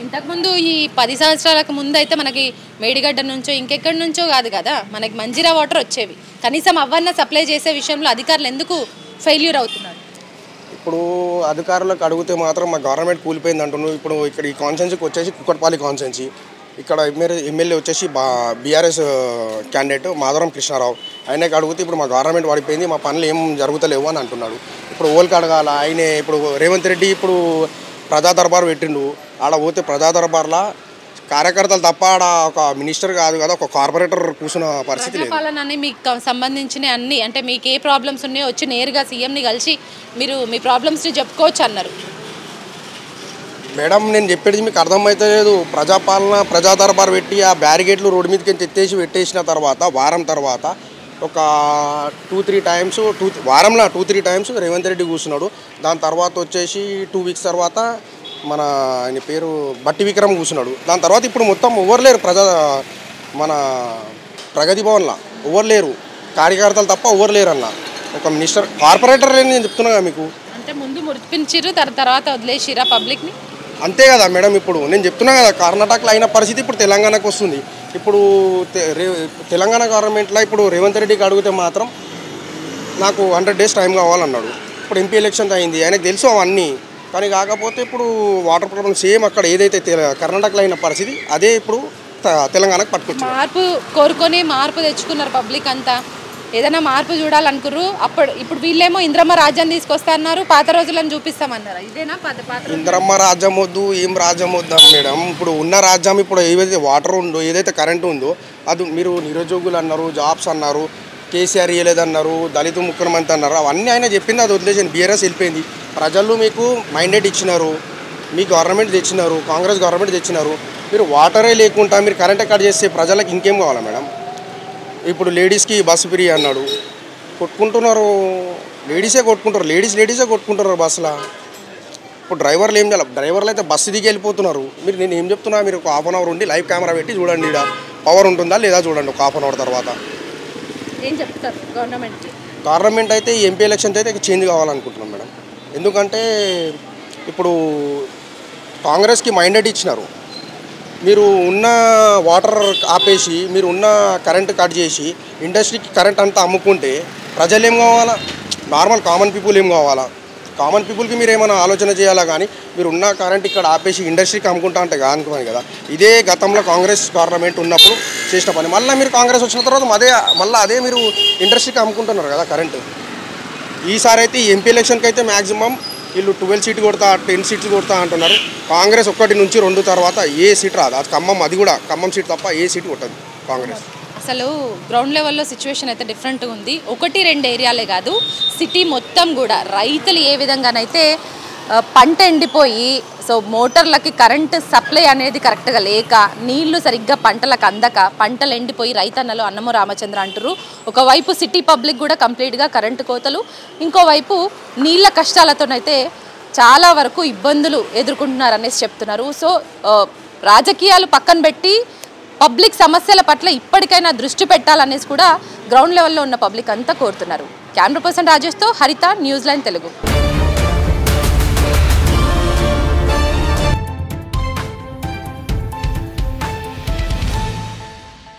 ఇంతకుముందు ఈ 10 సంవత్సరాలకు ముందు అయితే మనకి మేడిగడ్డ నుంచో ఇంకెక్కడి నుంచో కాదు కదా, మనకి మంజీరా వాటర్ వచ్చేవి. కనీసం అవన్నీ సప్లై చేసే విషయంలో అధికారులు ఎందుకు ఫెయిల్యూర్ అవుతున్నారు? ఇప్పుడు అధికారులకు అడిగితే మాత్రం మా గవర్నమెంట్ కూలిపోయింది అంటున్నారు. ఇప్పుడు ఇక్కడ ఈ కాన్స్టెన్సీకి వచ్చేసి కుక్కట్పల్లి కాన్స్టెన్సీ, ఇక్కడ ఎమ్మెల్యే వచ్చేసి బీఆర్ఎస్ క్యాండిడేట్ మాధవరం కృష్ణారావు. ఆయనకి అడిగితే ఇప్పుడు మా గవర్నమెంట్ పడిపోయింది, మా పనులు ఏం జరుగుతలేవు అని అంటున్నాడు. ఇప్పుడు ఓళ్ళకి అడగాల, ఆయనే ఇప్పుడు రేవంత్ రెడ్డి ఇప్పుడు ప్రజా దర్బార్ పెట్టిండు. ఆడ పోతే ప్రజా దర్బార్లో కార్యకర్తలు తప్ప ఆడ ఒక మినిస్టర్ కాదు కదా, ఒక కార్పొరేటర్ కూర్చున్న పరిస్థితి లేదు. పాలనని మీకు సంబంధించిన అన్ని అంటే మీకు ఏ ప్రాబ్లమ్స్ ఉన్నాయో వచ్చి నేరుగా సీఎంని కలిసి మీరు మీ ప్రాబ్లమ్స్ని చెప్పుకోవచ్చు అన్నారు. మేడం నేను చెప్పేది మీకు అర్థమైతే లేదు. ప్రజాపాలన ప్రజా దర్బార్ పెట్టి ఆ బ్యారిగేట్లు రోడ్డు మీదకి పెట్టేసిన తర్వాత వారం తర్వాత ఒక 2-3 టైమ్స్ వారంలో 2-3 టైమ్స్ రేవంత్ రెడ్డి కూర్చున్నాడు. దాని తర్వాత వచ్చేసి 2 వీక్స్ తర్వాత మన ఆయన పేరు బట్టి విక్రమ్ కూర్చున్నాడు. దాని తర్వాత ఇప్పుడు మొత్తం ఎవరు లేరు మన ప్రగతి భవన్లో ఎవరు లేరు, కార్యకర్తలు తప్ప ఎవరు లేరు అన్న. ఒక మినిస్టర్ కార్పొరేటర్ లేని నేను చెప్తున్నా మీకు. అంటే ముందు మురిపించిరు, తర్వాత వదిలేసిరా పబ్లిక్ని. అంతే కదా మేడం, ఇప్పుడు నేను చెప్తున్నా కదా, కర్ణాటకలో అయిన పరిస్థితి ఇప్పుడు తెలంగాణకు వస్తుంది. ఇప్పుడు తెలంగాణ గవర్నమెంట్లో ఇప్పుడు రేవంత్ రెడ్డికి అడిగితే మాత్రం నాకు 100 days టైం కావాలన్నాడు. ఇప్పుడు ఎంపీ ఎలక్షన్స్ అయింది, ఆయనకు తెలుసు అవన్నీ. కానీ కాకపోతే ఇప్పుడు వాటర్ ప్రాబ్లం సేమ్ అక్కడ ఏదైతే కర్ణాటకలో అయిన పరిస్థితి అదే ఇప్పుడు తెలంగాణకు పట్టుకొచ్చింది. మార్పు కోరుకొని మార్పు తెచ్చుకున్నారు పబ్లిక్ అంతా. ఏదైనా మార్పు చూడాలనుకుర్రు. ఇప్పుడు వీళ్ళేమో ఇంద్రమ్మ రాజ్యాన్ని తీసుకొస్తా అన్నారు, పాత రోజులను చూపిస్తామన్నారు. ఇదేనా పాత ఇంద్రమ్మ రాజ్యం వద్దు, ఏం రాజ్యం వద్దాం మేడం. ఇప్పుడు ఉన్న రాజ్యం ఇప్పుడు ఏదైతే వాటర్ ఉందో, ఏదైతే కరెంటు ఉందో అది మీరు నిరుద్యోగులు అన్నారు, జాబ్స్ అన్నారు, కేసీఆర్ ఇవ్వలేదన్నారు, దళిత ముఖ్యమంత్రి అన్నారు. అవన్నీ ఆయన చెప్పింది, అది వదిలేసింది. బీఆర్ఎస్ వెళ్ళిపోయింది. ప్రజలు మీకు మైండెడ్ ఇచ్చినారు, మీ గవర్నమెంట్ తెచ్చినారు, కాంగ్రెస్ గవర్నమెంట్ తెచ్చినారు. మీరు వాటరే లేకుండా మీరు కరెంట్ కట్ చేస్తే ప్రజలకు ఇంకేం కావాలా మేడం? ఇప్పుడు లేడీస్కి బస్సు ఫ్రీ అన్నాడు, కొట్టుకుంటున్నారు. లేడీసే కొట్టుకుంటున్నారు బస్సులో. ఇప్పుడు డ్రైవర్లు ఏం చేయాలి? డ్రైవర్లు అయితే బస్సు దిగి వెళ్ళిపోతున్నారు. నేను ఏం చెప్తున్నా, మీరు ఒక హాఫ్ అన్ అవర్ ఉండి లైవ్ కెమెరా పెట్టి చూడండి, ఇక్కడ పవర్ ఉంటుందా లేదా చూడండి. ఒక హాఫ్ అన్ అవర్ తర్వాత ఏం చెప్తారు గవర్నమెంట్ అయితే ఈ ఎంపీ ఎలక్షన్స్ అయితే చేంజ్ కావాలనుకుంటున్నాం మేడం. ఎందుకంటే ఇప్పుడు కాంగ్రెస్కి మైండెడ్ ఇచ్చినారు, మీరు ఉన్న వాటర్ ఆపేసి మీరు ఉన్న కరెంట్ కట్ చేసి ఇండస్ట్రీకి కరెంట్ అంతా అమ్ముకుంటే ప్రజలు ఏం కావాలా, నార్మల్ కామన్ పీపుల్ ఏం కావాలా? కామన్ పీపుల్కి మీరు ఏమైనా ఆలోచన చేయాలా కానీ మీరు ఉన్న కరెంట్ ఇక్కడ ఆపేసి ఇండస్ట్రీకి అమ్ముకుంటా అంటే కానుకోని కదా. ఇదే గతంలో కాంగ్రెస్ గవర్నమెంట్ ఉన్నప్పుడు చేసిన పని. మళ్ళీ మీరు కాంగ్రెస్ వచ్చిన తర్వాత మళ్ళీ అదే మీరు ఇండస్ట్రీకి అమ్ముకుంటున్నారు కదా కరెంటు. ఈసారి అయితే ఈ ఎంపీ ఎలక్షన్కి అయితే మ్యాక్సిమం వీళ్ళు 12 సీట్లు కొడతా 10 సీట్లు కొడతా అంటున్నారు. కాంగ్రెస్ 1 నుంచి 2 తర్వాత ఏ సీట్ రాదు. అది ఖమ్మం, అది కూడా ఖమ్మం సీట్ తప్ప ఏ సీట్ కొట్టదు కాంగ్రెస్. అసలు గ్రౌండ్ లెవెల్లో సిచ్యువేషన్ అయితే డిఫరెంట్గా ఉంది. 1-2 ఏరియాలే కాదు, సిటీ మొత్తం కూడా రైతులు ఏ విధంగానైతే పంట ఎండిపోయి మోటార్లకి కరెంటు సప్లై అనేది కరెక్ట్గా లేక నీళ్లు సరిగ్గా పంటలకు అందక పంటలు ఎండిపోయి రైతన్నలు అన్నమో రామచంద్ర అంటారు. ఒకవైపు సిటీ పబ్లిక్ కూడా కంప్లీట్గా కరెంటు కోతలు, ఇంకోవైపు నీళ్ళ కష్టాలతోనైతే చాలా వరకు ఇబ్బందులు ఎదుర్కొంటున్నారు అనేసి చెప్తున్నారు. సో రాజకీయాలు పక్కన పెట్టి పబ్లిక్ సమస్యల పట్ల ఇప్పటికైనా దృష్టి పెట్టాలనేసి కూడా గ్రౌండ్ లెవెల్లో ఉన్న పబ్లిక్ అంతా కోరుతున్నారు. కెమెరా పర్సన్ రాజేష్తో హరిత, న్యూస్ లైన్ తెలుగు.